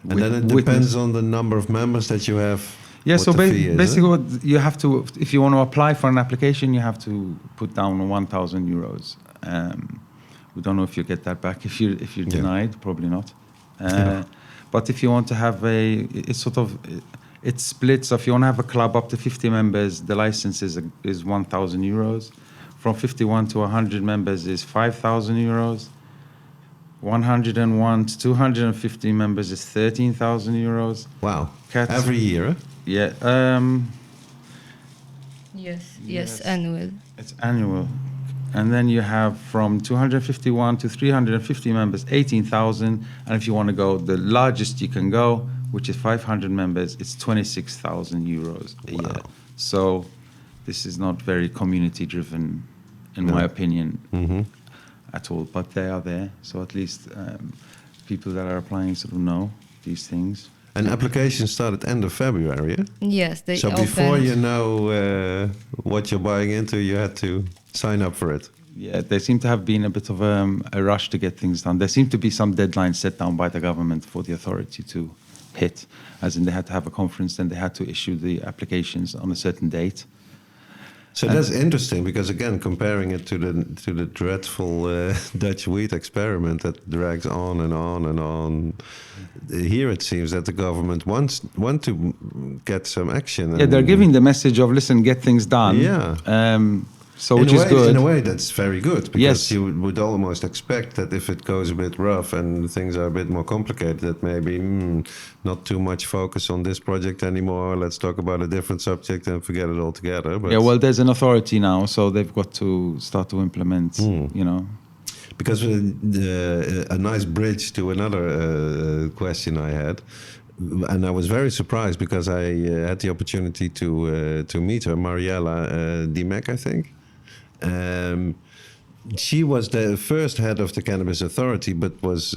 And then it depends on the number of members that you have. Yeah, so basically what you have to, if you want to apply for an application, you have to put down 1,000 euros. We don't know if you get that back if you're denied, probably not. But if you want to have it splits. So if you want to have a club up to 50 members, the license is 1,000 euros. From 51 to 100 members is 5,000 euros. 101 to 250 members is 13,000 euros. Wow. Every year? Yeah. Yes, annual. It's annual. And then you have from 251 to 350 members, 18,000. And if you want to go the largest you can go, which is 500 members, it's 26,000 euros a year. So this is not very community driven, in my opinion. At all, but they are there, so at least people that are applying sort of know these things. And applications start at end of February, yeah? Yes, they So before you know what you're buying into, you had to sign up for it. Yeah, there seem to have been a bit of a rush to get things done. There seem to be some deadlines set down by the government for the authority to hit, as in they had to have a conference, then they had to issue the applications on a certain date. So that's interesting because, again, comparing it to the dreadful Dutch weed experiment that drags on and on and on, here it seems that the government want to get some action. Yeah, they're giving the message of, listen, get things done. Yeah. So which is good. In a way, that's very good because you would almost expect that if it goes a bit rough and things are a bit more complicated, that maybe not too much focus on this project anymore. Let's talk about a different subject and forget it altogether. But yeah, well, there's an authority now, so they've got to start to implement, Because a nice bridge to another question I had. and I was very surprised because I had the opportunity to meet her, Mariella Dimek, I think. She was the first head of the Cannabis Authority, but was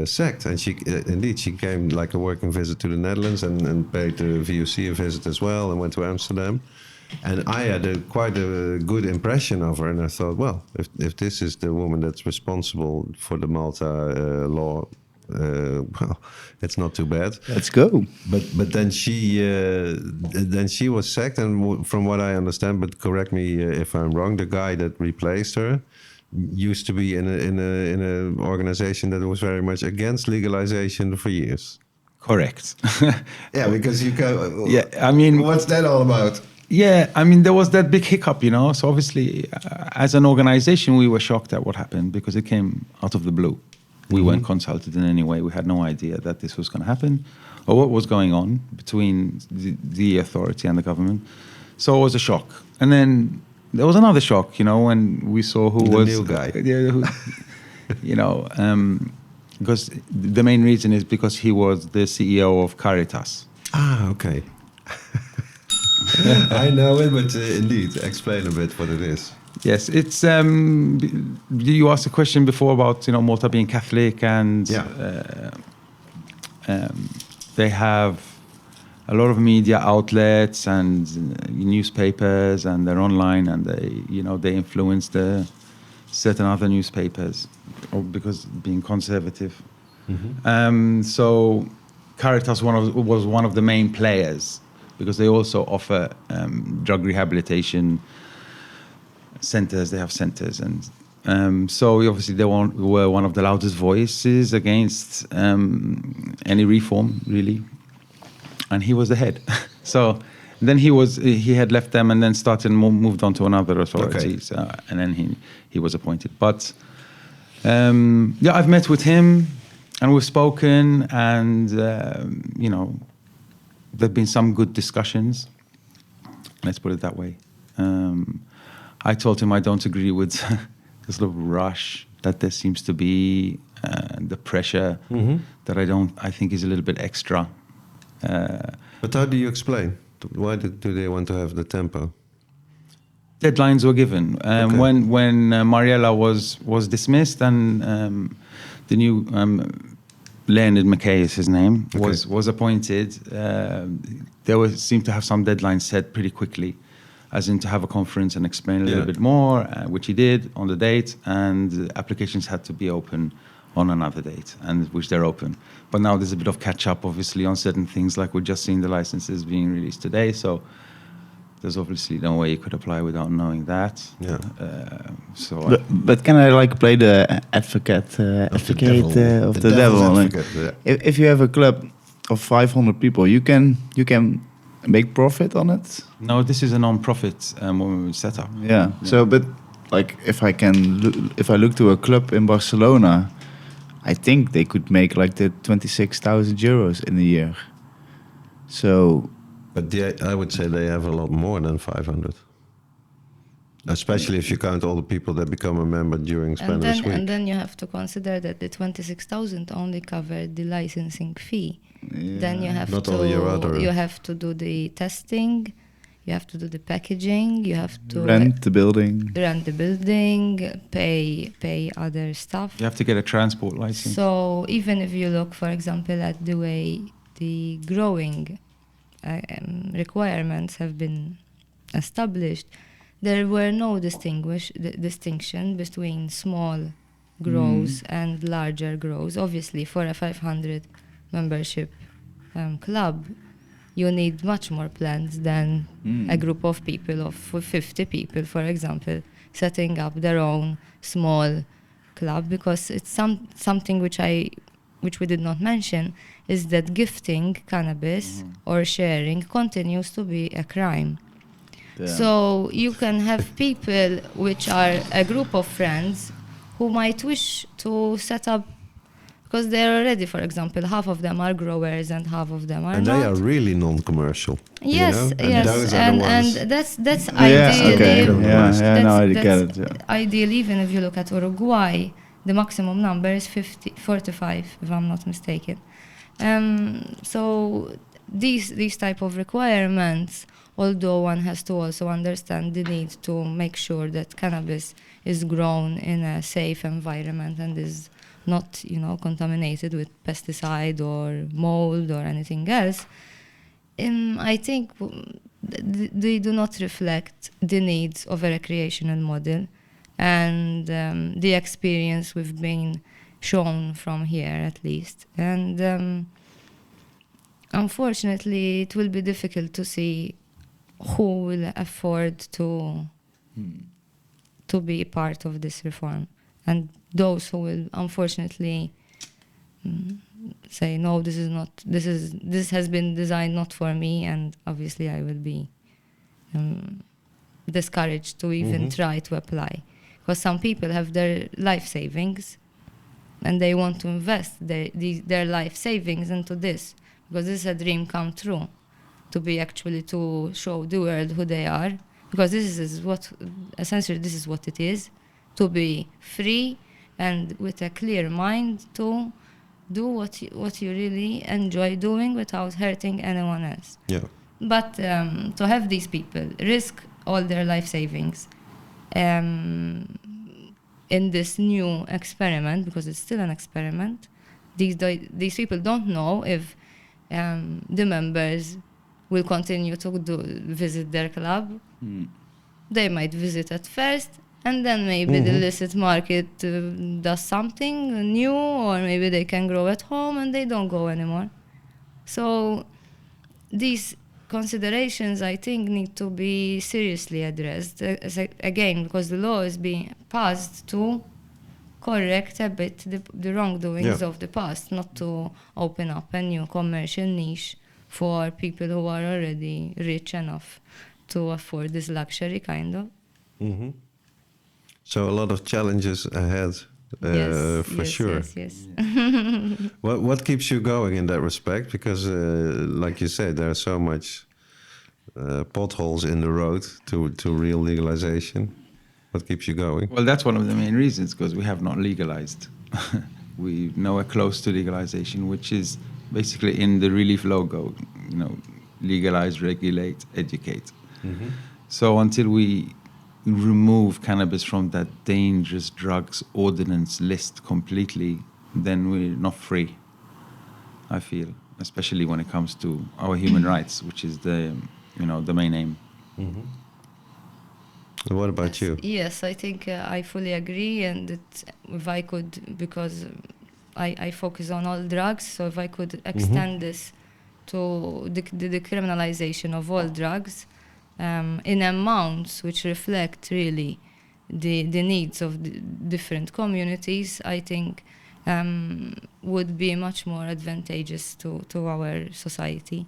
sacked. And she came like a working visit to the Netherlands and paid the VOC a visit as well, and went to Amsterdam. And I had quite a good impression of her, and I thought, well, if this is the woman that's responsible for the Malta law, well, it's not too bad. Let's go. But then she was sacked, and from what I understand, but correct me if I'm wrong, the guy that replaced her used to be in a organization that was very much against legalization for years. Correct. Yeah, because you can. Yeah, I mean, what's that all about? Yeah, I mean, there was that big hiccup, you know. So obviously, as an organization, we were shocked at what happened because it came out of the blue. We weren't consulted in any way. We had no idea that this was going to happen or what was going on between the authority and the government. So it was a shock. And then there was another shock, you know, when we saw who was the new guy. You know, because the main reason is because he was the CEO of Caritas. Ah, okay. I know it, but indeed, explain a bit what it is. Yes, it's. You asked a question before about Malta being Catholic, and they have a lot of media outlets and newspapers, and they're online, and they influence the certain other newspapers, because being conservative. Mm-hmm. So Caritas was one of the main players, because they also offer drug rehabilitation centers. They have centers, and so obviously they were one of the loudest voices against any reform, really. And he was the head. So then he had left them and then moved on to another authority. Okay. So, and then he was appointed. But I've met with him and we've spoken, and there've been some good discussions. Let's put it that way. I told him I don't agree with the sort of rush that there seems to be, the pressure that I think is a little bit extra. But how do you explain? Why do they want to have the tempo? Deadlines were given. Okay. When Mariella was dismissed, and the new Leonard McKay is his name, okay, was appointed, they seemed to have some deadlines set pretty quickly, as in to have a conference and explain a little bit more, which he did on the date, and applications had to be open on another date, and which they're open. But now there's a bit of catch-up, obviously, on certain things, like we're just seeing the licenses being released today, so there's obviously no way you could apply without knowing that. Yeah. But can I play the advocate of the devil? Advocate, yeah. If you have a club of 500 people, you can make profit on it? No, this is a non-profit setup. Yeah. So, but if I look to a club in Barcelona, I think they could make the 26,000 euros in a year. So. But I would say they have a lot more than 500. Especially if you count all the people that become a member during Spannabis week. And then you have to consider that the 26,000 only covered the licensing fee. Yeah. Then you have you have to do the testing, you have to do the packaging, you have to rent the building, pay other stuff. You have to get a transport license. So even if you look, for example, at the way the growing requirements have been established, there were no distinction between small grows and larger grows. Obviously, for a 500 membership club, you need much more plans than a group of people of 50 people, for example, setting up their own small club, because it's something which we did not mention, is that gifting cannabis or sharing continues to be a crime. Yeah. So you can have people which are a group of friends who might wish to set up, because they're already, for example, half of them are growers and half of them are and not. And they are really non-commercial. Yes, yes. And that's ideal. Okay. Now I get it. Yeah. Ideal, even if you look at Uruguay, the maximum number is 45, if I'm not mistaken. So these type of requirements, although one has to also understand the need to make sure that cannabis is grown in a safe environment and is not, contaminated with pesticide or mold or anything else. I think they do not reflect the needs of a recreational model and the experience we've been shown from here, at least. And unfortunately, it will be difficult to see who will afford to be part of this reform, and those who will unfortunately say no, this has been designed not for me, and obviously I will be discouraged to even try to apply, because some people have their life savings and they want to invest their life savings into this, because this is a dream come true, to show the world who they are, because this is what it is, to be free and with a clear mind to do what you really enjoy doing without hurting anyone else. Yeah. But to have these people risk all their life savings in this new experiment, because it's still an experiment, these people don't know if the members will continue to visit their club. They might visit at first, and then maybe the illicit market does something new, or maybe they can grow at home and they don't go anymore. So these considerations, I think, need to be seriously addressed. Again, because the law is being passed to correct a bit the wrongdoings of the past, not to open up a new commercial niche for people who are already rich enough to afford this luxury, kind of. So a lot of challenges ahead, for sure. Yes. What keeps you going in that respect? Because, like you said, there are so much potholes in the road to real legalization. What keeps you going? Well, that's one of the main reasons, because we have not legalized. We nowhere close to legalization, which is basically in the ReLeaf logo, legalize, regulate, educate. So until we remove cannabis from that dangerous drugs ordinance list completely, then we're not free, I feel, especially when it comes to our human rights, which is the main aim. What about you? Yes, I think I fully agree, and if I could, because I focus on all drugs, so if I could extend this to the decriminalization of all drugs in amounts which reflect really the needs of the different communities, I think would be much more advantageous to our society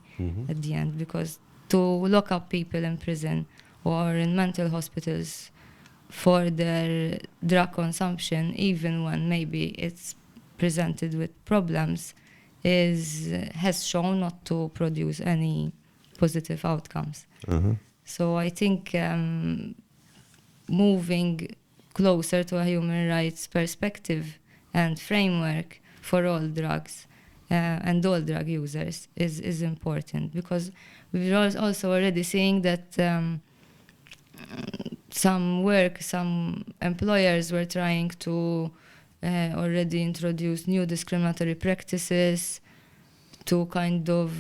at the end, because to lock up people in prison or in mental hospitals for their drug consumption, even when maybe it's presented with problems, has shown not to produce any positive outcomes. So I think moving closer to a human rights perspective and framework for all drugs and all drug users is important, because we're also already seeing that some employers were trying to already introduce new discriminatory practices to kind of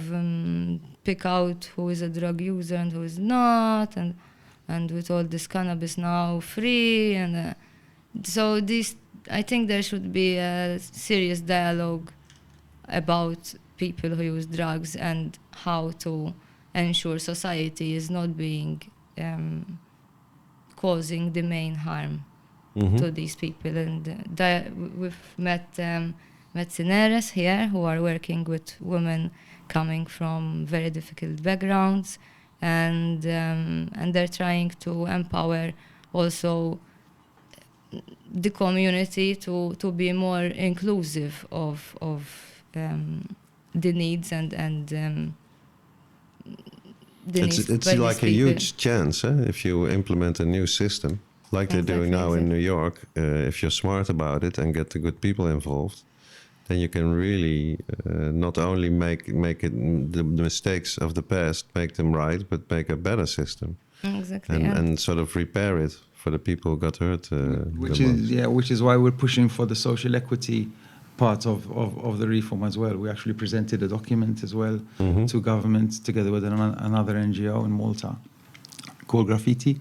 pick out who is a drug user and who is not, and with all this cannabis now free, and so I think there should be a serious dialogue about people who use drugs and how to ensure society is not being causing the main harm to these people. And we've met Medicineres here who are working with women coming from very difficult backgrounds, and they're trying to empower also the community to be more inclusive of the needs and the needs It's by like a these people. huge chance if you implement a new system like they're doing now in New York. If you're smart about it and get the good people involved, then you can really not only make it the mistakes of the past, make them right, but make a better system Exactly. and sort of repair it for the people who got hurt. Which is why we're pushing for the social equity part of the reform as well. We actually presented a document as well to government together with another NGO in Malta called Graffiti.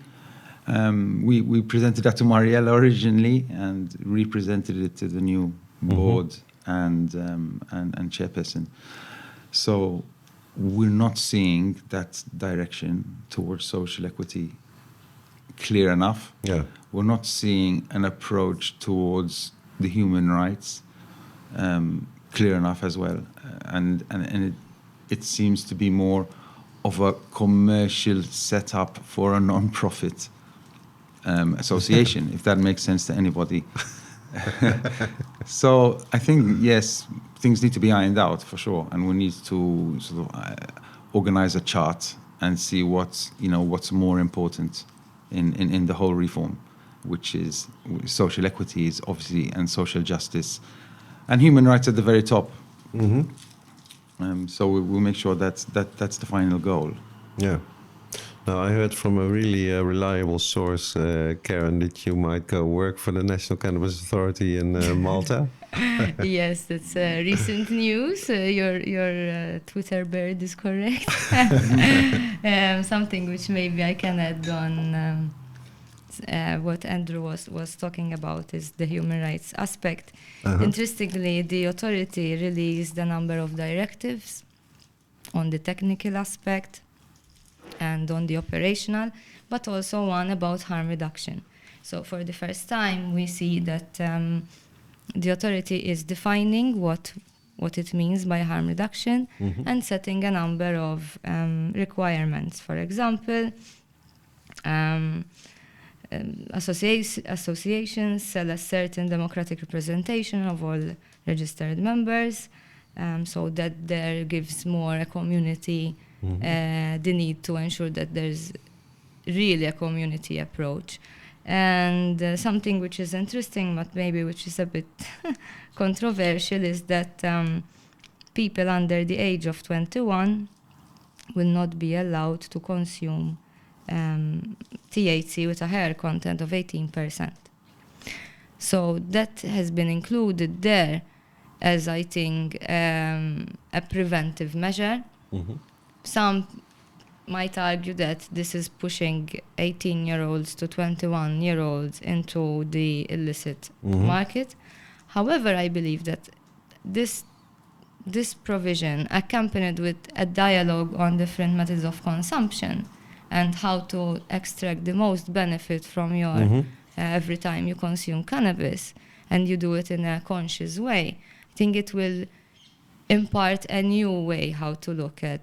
We presented that to Mariella originally and represented it to the new board and chairperson. So we're not seeing that direction towards social equity clear enough. Yeah. We're not seeing an approach towards the human rights clear enough as well. And it seems to be more of a commercial setup for a non-profit association, if that makes sense to anybody. So I think, yes, things need to be ironed out for sure, and we need to sort of organize a chart and see what's more important in the whole reform, which is social equity is obviously, and social justice, and human rights at the very top. So we'll make sure that's the final goal. Yeah. Now, I heard from a really reliable source, Karen, that you might go work for the National Cannabis Authority in Malta. Yes, that's recent news. Your Twitter bird is correct. Something which maybe I can add on what Andrew was talking about is the human rights aspect. Interestingly, the authority released a number of directives on the technical aspect and on the operational, but also one about harm reduction. So for the first time, we see that the authority is defining what it means by harm reduction and setting a number of requirements. For example, associations shall a certain democratic representation of all registered members, so that there gives more a community the need to ensure that there's really a community approach. And something which is interesting, but maybe which is a bit controversial, is that people under the age of 21 will not be allowed to consume THC with a higher content of 18%. So that has been included there as, I think, a preventive measure. Some might argue that this is pushing 18-year-olds to 21-year-olds into the illicit market. However, I believe that this provision, accompanied with a dialogue on different methods of consumption and how to extract the most benefit from your every time you consume cannabis, and you do it in a conscious way, I think it will impart a new way how to look at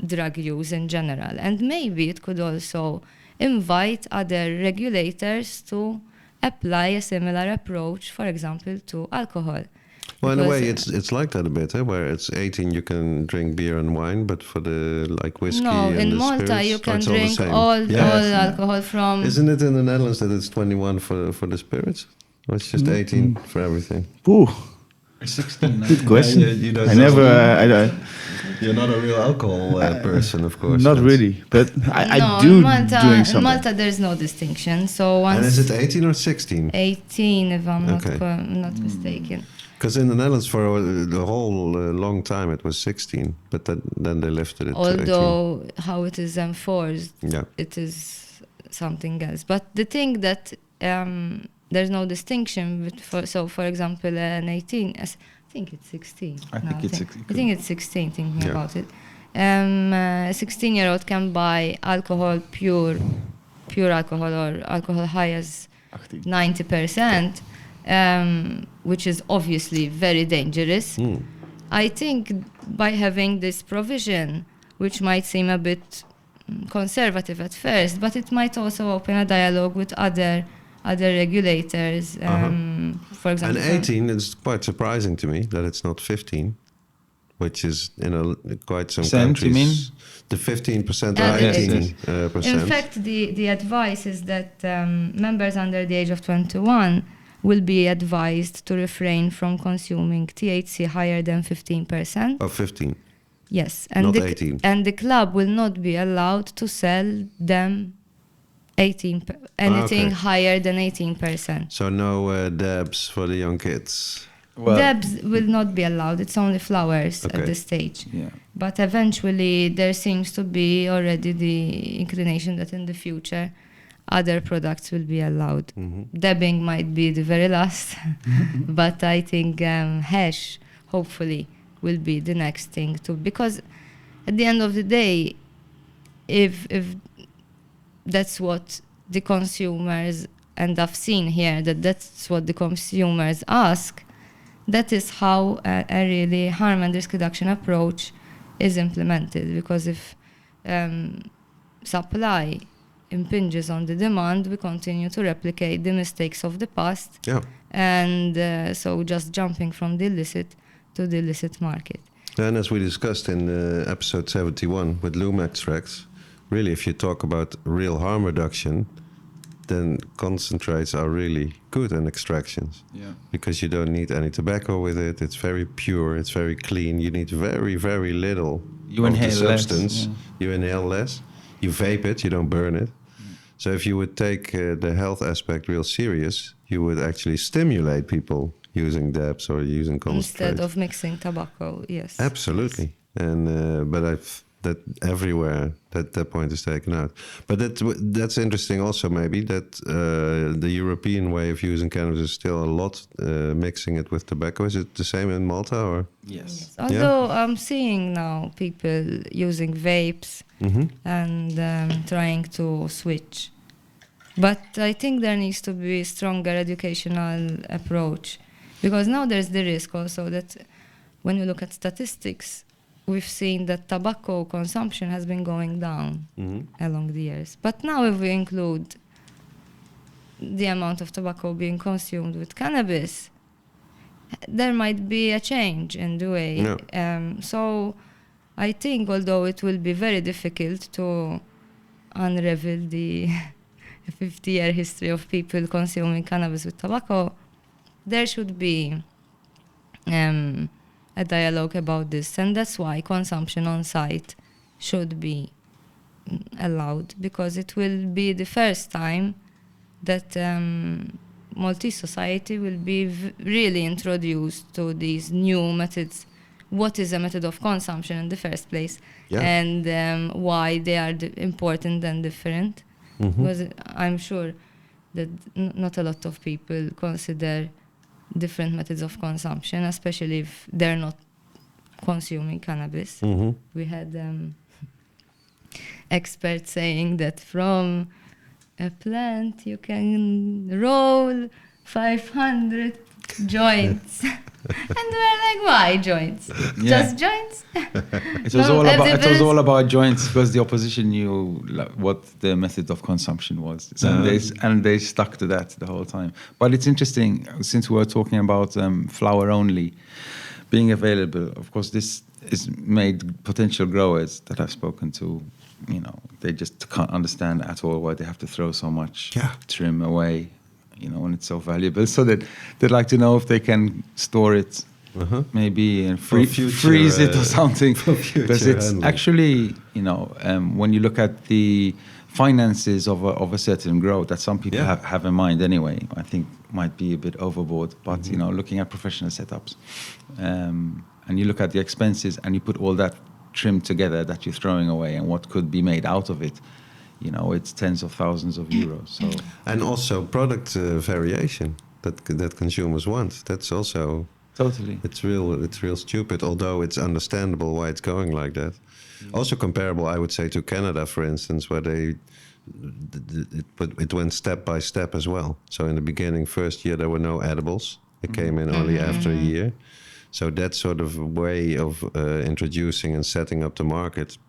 drug use in general. And maybe it could also invite other regulators to apply a similar approach, for example, to alcohol. Well, in a way, it's like that a bit, where it's 18 you can drink beer and wine, but for the whiskey and in the Malta spirits, you can it's drink all alcohol from... Isn't it in the Netherlands that it's 21 for the spirits? Or it's just 18 for everything? Ooh, 16. good question. You don't I know. never. You're not a real alcohol person, of course. Not really, but I do in doing something. In Malta there's no distinction. So once And is it 18 or 16? 18, if I'm Okay. not mistaken. Because in the Netherlands for the whole long time it was 16, but then they lifted it to 18. Although how it is enforced, Yeah. it is something else. But the thing that there's no distinction. For example, an 18, I think it's 16. I think it's 16, thinking about it. A 16-year-old can buy alcohol, pure alcohol, or alcohol high as 90%, which is obviously very dangerous. I think by having this provision, which might seem a bit conservative at first, but it might also open a dialogue with other regulators. For example, and 18 is quite surprising to me that it's not 15, which is in quite some countries. You mean? The 15% or Yes. 18%. In fact, the advice is that members under the age of 21 will be advised to refrain from consuming THC higher than 15%. Oh, 15. Yes, Not 18. And the club will not be allowed to sell them anything okay. higher than 18%. So no dabs for the young kids. Well, Dabs will not be allowed. It's only flowers Okay. at this stage. yeah. But eventually, there seems to be already the inclination that in the future, other products will be allowed. Mm-hmm. Dabbing might be the very last, but I think hash, hopefully, will be the next thing too. Because at the end of the day, if that's what the consumers, and I've seen here that's what the consumers ask, that is how a really harm and risk reduction approach is implemented. Because if supply impinges on the demand, we continue to replicate the mistakes of the past. Yeah. And so just jumping from the illicit to the illicit market. And as we discussed in episode 71 with loom extracts, really, if you talk about real harm reduction, then concentrates are really good in extractions. Yeah. Because you don't need any tobacco with it. It's very pure. It's very clean. You need very, very little You of the inhale less, substance. yeah. You inhale less. You vape it. You don't burn it. So if you would take the health aspect real serious, you would actually stimulate people using dabs or using concentrates. Instead of mixing tobacco, yes. Absolutely. And but that everywhere that point is taken out. But that's interesting also, maybe that the European way of using cannabis is still a lot mixing it with tobacco. Is it the same in Malta or? Yes. Although I'm seeing now people using vapes and trying to switch. But I think there needs to be a stronger educational approach. Because now there's the risk also that when you look at statistics, we've seen that tobacco consumption has been going down along the years. But now if we include the amount of tobacco being consumed with cannabis, there might be a change in the way. Yeah. So I think although it will be very difficult to unravel the 50-year history of people consuming cannabis with tobacco, there should be a dialogue about this, and that's why consumption on site should be allowed, because it will be the first time that Maltese society will be really introduced to these new methods. What is a method of consumption in the first place, and why they are important and different. Because I'm sure that not a lot of people consider different methods of consumption, especially if they're not consuming cannabis. We had experts saying that from a plant you can roll 500 joints. And we're like, why joints? Yeah. Just joints? It was all about joints, because the opposition knew what the method of consumption was, and they stuck to that the whole time. But it's interesting, since we were talking about flower only being available. Of course, this is made potential growers that I've spoken to. They just can't understand at all why they have to throw so much trim away. When it's so valuable, so that they'd like to know if they can store it, maybe and freeze it or something. Because it's handling. actually, when you look at the finances of a certain grow that some people have in mind anyway, I think might be a bit overboard. But looking at professional setups, and you look at the expenses, and you put all that trim together that you're throwing away, and what could be made out of it. It's tens of thousands of euros. So, and also product variation that consumers want. That's also totally. It's real stupid. Although it's understandable why it's going like that. Also comparable, I would say, to Canada, for instance, where it went step by step as well. So in the beginning, first year there were no edibles. It came in only after a year. So that sort of way of introducing and setting up the market.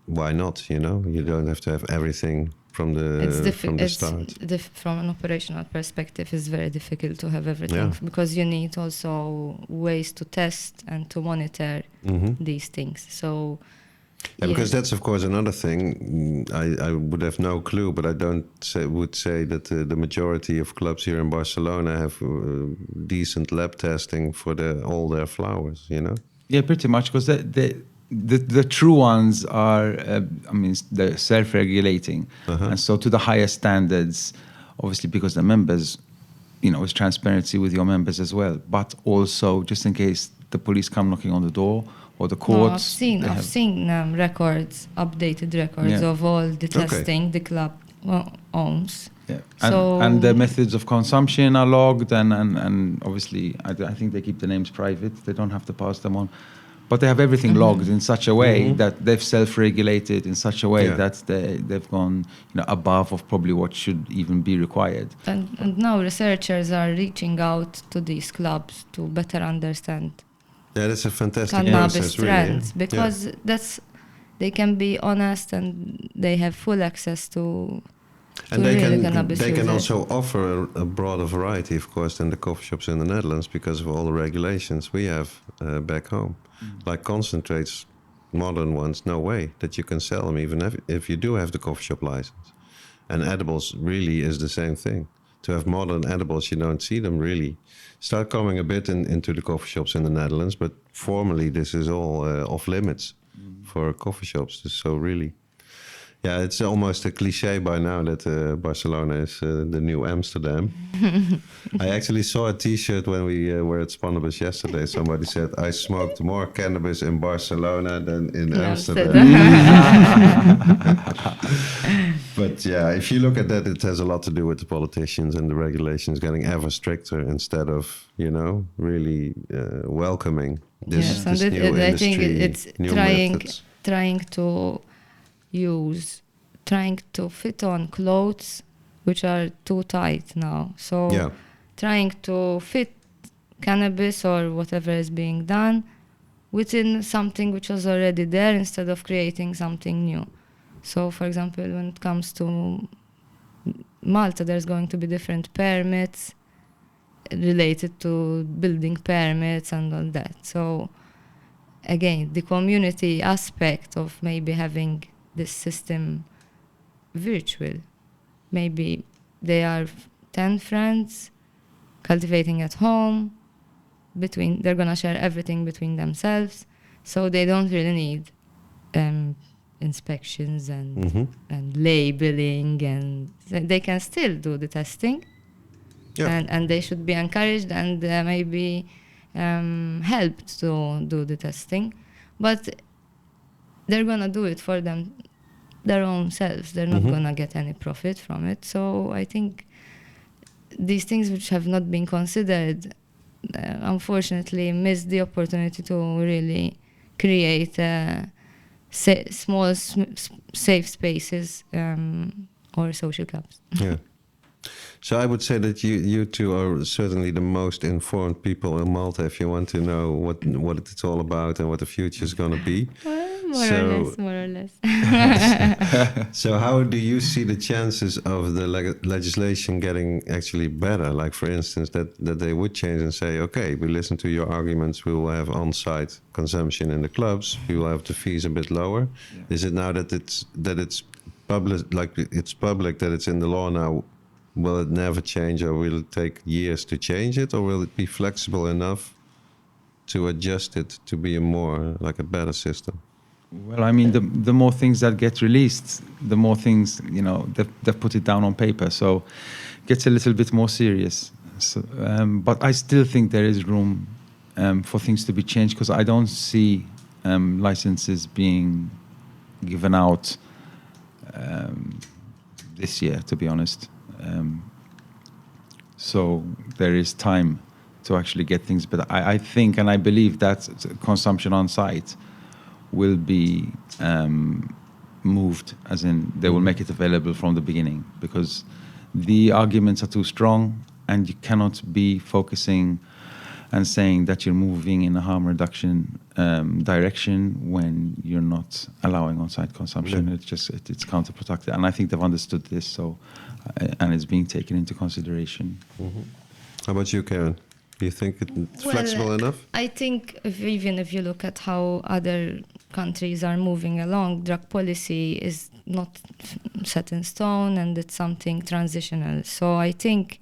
Why not? You don't have to have everything from the start. From an operational perspective, it's very difficult to have everything because you need also ways to test and to monitor these things. So Yeah, because that's of course another thing. I would have no clue, but I would say that the majority of clubs here in Barcelona have decent lab testing for all their flowers. You know. Yeah, pretty much, because the true ones are, they're self-regulating, and so to the highest standards, obviously, because the members, it's transparency with your members as well, but also just in case the police come knocking on the door or the courts. No, I've seen records, updated records of all the testing the club owns. Yeah, So and the methods of consumption are logged, and obviously, I think they keep the names private. They don't have to pass them on, but they have everything logged in such a way that they've self-regulated in such a way that they've gone above of probably what should even be required. And now researchers are reaching out to these clubs to better understand that's a fantastic cannabis process, trends, really. because they can be honest and they have full access to. And they cannabis can users. also offer a broader variety, of course, than the coffee shops in the Netherlands because of all the regulations we have back home. Like concentrates, modern ones, no way that you can sell them, even if you do have the coffee shop license. And edibles really is the same thing. To have modern edibles, you don't see them really start coming a bit into the coffee shops in the Netherlands, but formally this is all off limits for coffee shops. So really... Yeah, it's almost a cliche by now that Barcelona is the new Amsterdam. I actually saw a T-shirt when we were at Spannabis yesterday. Somebody said, I smoked more cannabis in Barcelona than in Amsterdam. But yeah, if you look at that, it has a lot to do with the politicians and the regulations getting ever stricter instead of, really welcoming this new industry. I think it's new methods. trying to fit on clothes which are too tight now. So trying to fit cannabis or whatever is being done within something which was already there instead of creating something new. So for example, when it comes to Malta, there's going to be different permits related to building permits and all that. So again, the community aspect of maybe having this system virtual. Maybe they are 10 friends cultivating at home. They're gonna share everything between themselves, so they don't really need inspections and labeling, and they can still do the testing. And they should be encouraged and maybe helped to do the testing, but they're gonna do it for their own selves. They're not gonna get any profit from it. So I think these things which have not been considered, unfortunately, miss the opportunity to really create small, safe spaces or social clubs. Yeah. So I would say that you two are certainly the most informed people in Malta if you want to know what it's all about and what the future is going to be. More or less. So how do you see the chances of the legislation getting actually better? Like, for instance, that they would change and say, okay, we listen to your arguments, we will have on-site consumption in the clubs, we will have the fees a bit lower. Yeah. Is it now that it's public, that it's in the law now? Will it never change, or will it take years to change it, or will it be flexible enough to adjust it to be a better system? Well, I mean, the more things that get released, the more things, they've put it down on paper. So it gets a little bit more serious. So, but I still think there is room for things to be changed, because I don't see licenses being given out this year, to be honest. So there is time to actually get things better. I think and I believe that consumption on site will be moved, as in they will make it available from the beginning, because the arguments are too strong and you cannot be focusing and saying that you're moving in a harm reduction direction when you're not allowing on-site consumption. It's counterproductive, and I think they've understood this, so and it's being taken into consideration. Mm-hmm. How about you, Karen? Do you think it's flexible enough? I think even if you look at how other countries are moving along. Drug policy is not set in stone, and it's something transitional. So I think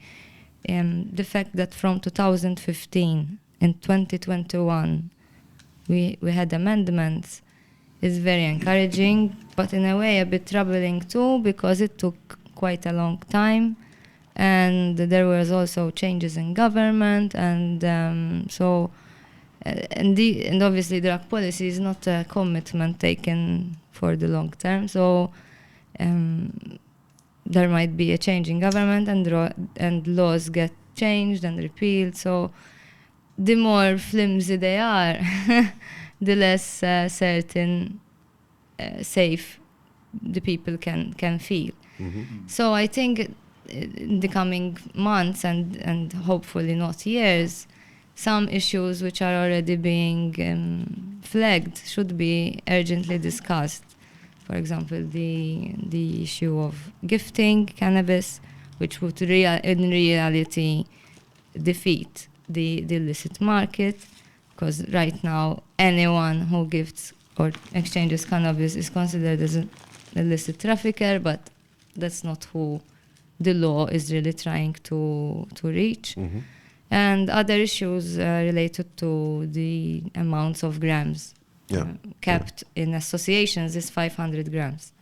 the fact that from 2015 in 2021 we had amendments is very encouraging, but in a way a bit troubling too, because it took quite a long time, and there was also changes in government, and and obviously drug policy is not a commitment taken for the long term. So there might be a change in government, and laws get changed and repealed. So the more flimsy they are, the less certain, safe the people can feel. So I think in the coming months and hopefully not years, some issues which are already being flagged should be urgently discussed. For example, the issue of gifting cannabis, which would in reality defeat the illicit market, because right now anyone who gifts or exchanges cannabis is considered as an illicit trafficker, but that's not who the law is really trying to reach. And other issues related to the amounts of grams kept in associations is 500 grams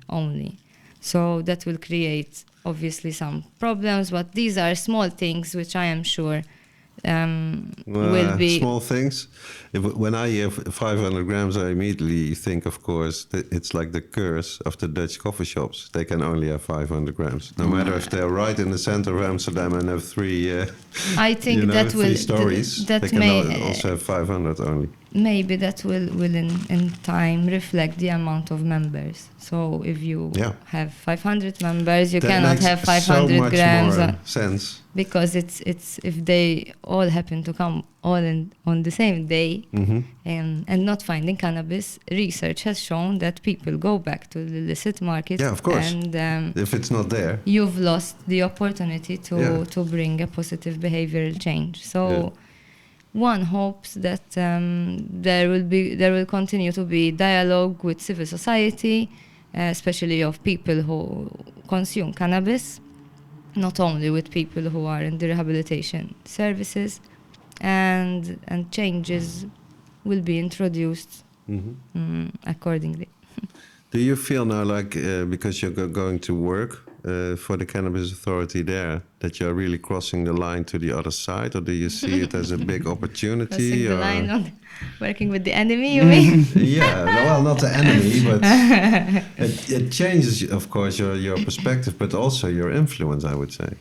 only. So that will create obviously some problems, but these are small things which I am sure will be small things. When I hear 500 grams, I immediately think, of course, that it's like the curse of the Dutch coffee shops. They can only have 500 grams, no matter if they're right in the center of Amsterdam and have three. I think that will three stories. that they can may also have 500 only. Maybe that will in time reflect the amount of members. So if you have 500 members, you that cannot have 500 so much grams. More sense. Because it's if they all happen to come all on the same day and not finding cannabis, research has shown that people go back to the illicit market. Yeah, of course. And if it's not there, you've lost the opportunity to bring a positive behavioral change. So one hopes that there will continue to be dialogue with civil society, especially of people who consume cannabis, not only with people who are in the rehabilitation services, and changes will be introduced accordingly. Do you feel now like, because you're going to work for the Cannabis Authority there, that you're really crossing the line to the other side, or do you see it as a big opportunity? Crossing the line on working with the enemy, you mean? Yeah, well, not the enemy, but it changes, of course, your perspective, but also your influence, I would say.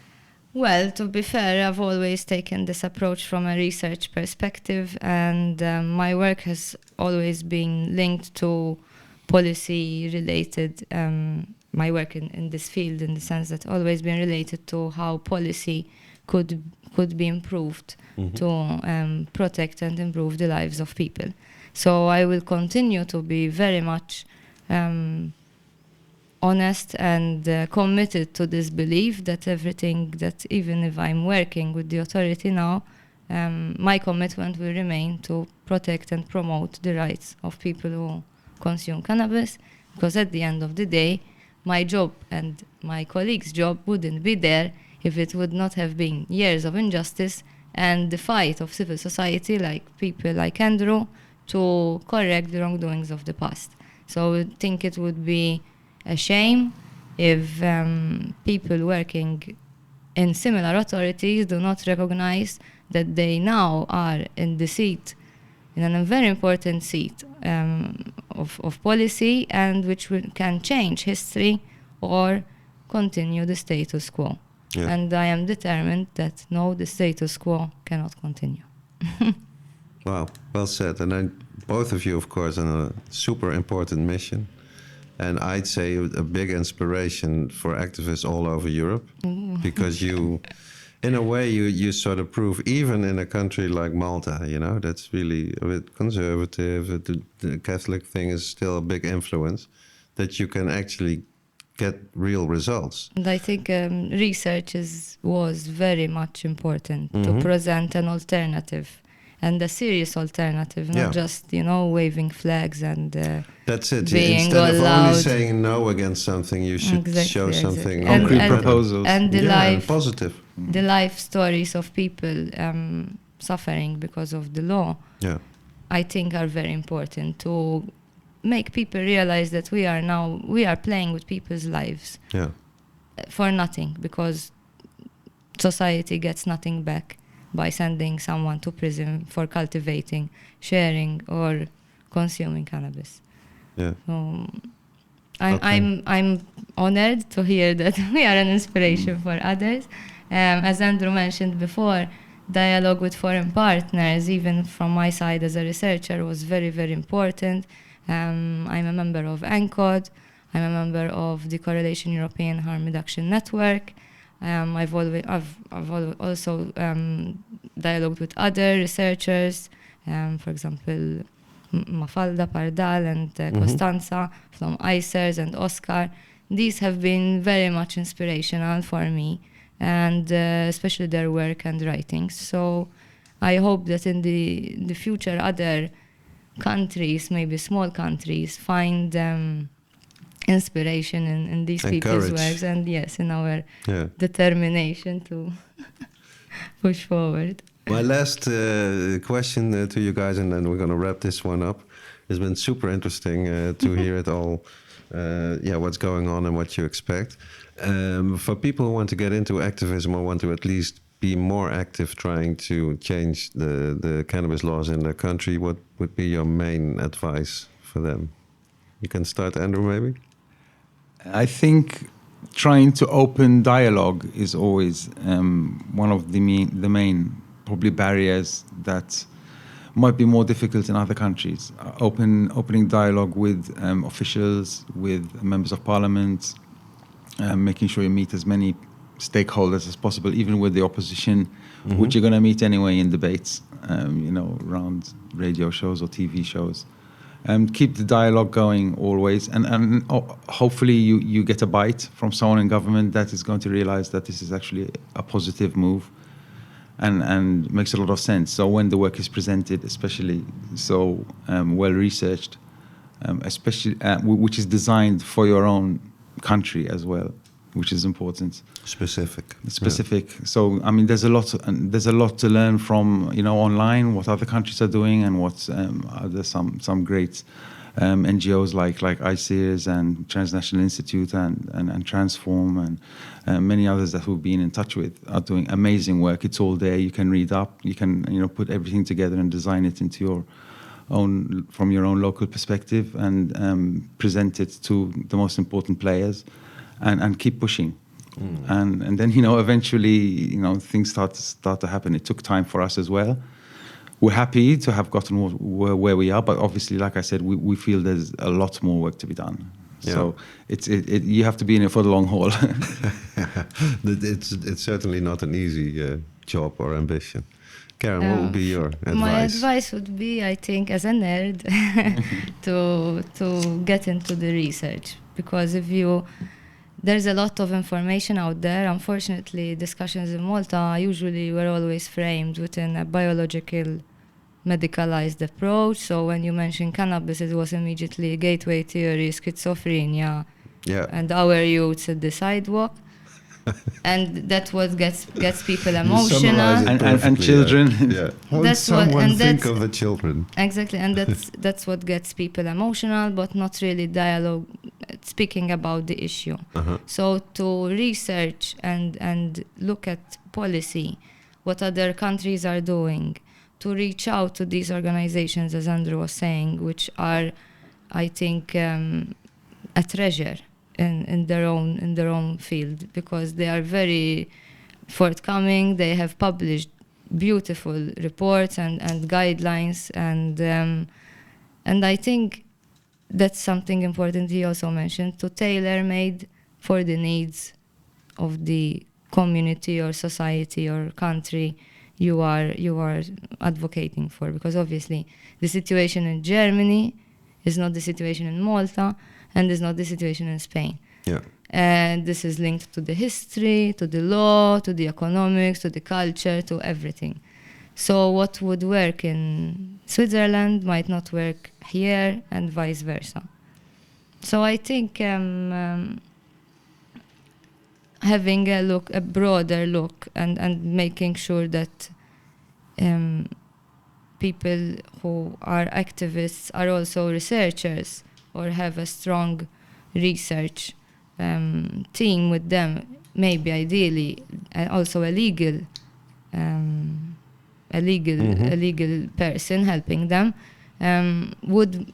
Well, to be fair, I've always taken this approach from a research perspective, and my work has always been linked to policy-related, my work in this field, in the sense that always been related to how policy could be improved to protect and improve the lives of people. So I will continue to be very much honest and committed to this belief that everything that, even if I'm working with the authority now, my commitment will remain to protect and promote the rights of people who consume cannabis, because at the end of the day, my job and my colleagues' job wouldn't be there if it would not have been years of injustice and the fight of civil society, like people like Andrew, to correct the wrongdoings of the past. So I think it would be a shame if people working in similar authorities do not recognize that they now are in the seat, in a very important seat of policy, and which can change history or continue the status quo. Yeah. And I am determined that no, the status quo cannot continue. Wow, well said. And then both of you, of course, on a super important mission. And I'd say a big inspiration for activists all over Europe, because you, in a way, you sort of prove, even in a country like Malta, that's really a bit conservative, the Catholic thing is still a big influence, that you can actually get real results. And I think research was very much important to present an alternative and a serious alternative, Yeah. not just, waving flags and That's it. being Instead all of loud. only saying no against something, you should show something Concrete And- proposals. and the yeah, and life positive. the life stories of people suffering because of the law, Yeah, I think are very important to make people realize that we are playing with people's lives yeah, for nothing, because society gets nothing back by sending someone to prison for cultivating, sharing, or consuming cannabis. yeah. So Okay. I'm honored to hear that we are an inspiration for others. As Andrew mentioned before, dialogue with foreign partners, even from my side as a researcher, was very, very important. I'm a member of ANCOD. I'm a member of the Correlation European Harm Reduction Network. I've also dialogued with other researchers, for example, Mafalda Pardal and Costanza from ICERS and Oscar. These have been very much inspirational for me, and especially their work and writings. So I hope that in the future other countries, maybe small countries, find inspiration in these And people's courage. works, and yes, in our Yeah. determination to push forward. My last question to you guys, and then we're going to wrap this one up. It's been super interesting to hear it all. What's going on and what you expect. For people who want to get into activism or want to at least be more active trying to change the cannabis laws in their country, what would be your main advice for them? You can start, Andrew, maybe? I think trying to open dialogue is always one of the main probably barriers that might be more difficult in other countries. Opening dialogue with officials, with members of parliament, making sure you meet as many stakeholders as possible, even with the opposition, which you're going to meet anyway in debates, around radio shows or TV shows. Keep the dialogue going always, and hopefully you get a bite from someone in government that is going to realize that this is actually a positive move, and makes a lot of sense. So when the work is presented, especially so well researched, especially which is designed for your own country as well, which is important. Specific. Yeah. So I mean, there's a lot to learn from online, what other countries are doing, and what there's some great NGOs like ICERS and Transnational Institute and Transform and many others that we've been in touch with are doing amazing work. It's all there. You can read up. You can put everything together and design it into your own, from your own local perspective, and present it to the most important players, and keep pushing. And then eventually things start to happen. It took time for us as well. We're happy to have gotten where we are, but obviously, like I said, we feel there's a lot more work to be done. Yeah. So you have to be in it for the long haul. It's certainly not an easy job or ambition. Karen, what would be your advice? My advice would be, I think, as a nerd, to get into the research, because there's a lot of information out there. Unfortunately, discussions in Malta usually were always framed within a biological, medicalized approach. So when you mention cannabis, it was immediately gateway theory, schizophrenia, and our youths at the sidewalk. And that's what gets people emotional. And children. Yeah. Won't someone think of the children? Exactly, and that's what gets people emotional, but not really dialogue, speaking about the issue. So to research and look at policy, what other countries are doing, to reach out to these organizations, as Andrew was saying, which are, I think, a treasure in their own field, because they are very forthcoming. They have published beautiful reports and guidelines, and I think that's something important he also mentioned, to tailor-made for the needs of the community or society or country you are advocating for, because obviously the situation in Germany is not the situation in Malta, and is not the situation in Spain. Yeah. And this is linked to the history, to the law, to the economics, to the culture, to everything. So what would work in Switzerland might not work here, and vice versa. So I think having a broader look, and making sure that people who are activists are also researchers or have a strong research team with them, maybe ideally also a legal person helping them, would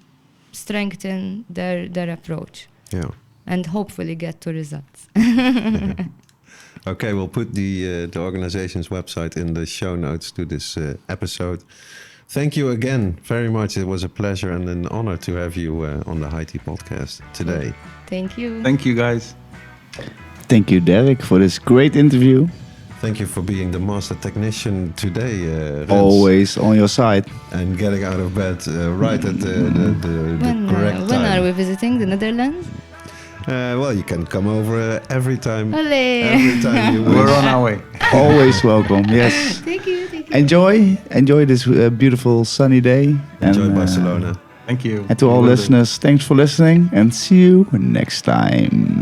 strengthen their approach. Yeah. And hopefully get to results. Okay, we'll put the organization's website in the show notes to this episode. Thank you again very much. It was a pleasure and an honor to have you on the High Tea podcast today. Thank you. Thank you, guys. Thank you, Derek, for this great interview. Thank you for being the master technician today, Rens. Always on your side. And getting out of bed right at the correct time. When are we visiting the Netherlands? Well, you can come over every time. Olé. Every time you wish. We're on our way. Always welcome. Yes. Thank you. Enjoy this beautiful sunny day. Enjoy and, Barcelona. Thank you. And to all listeners, thanks for listening, and see you next time.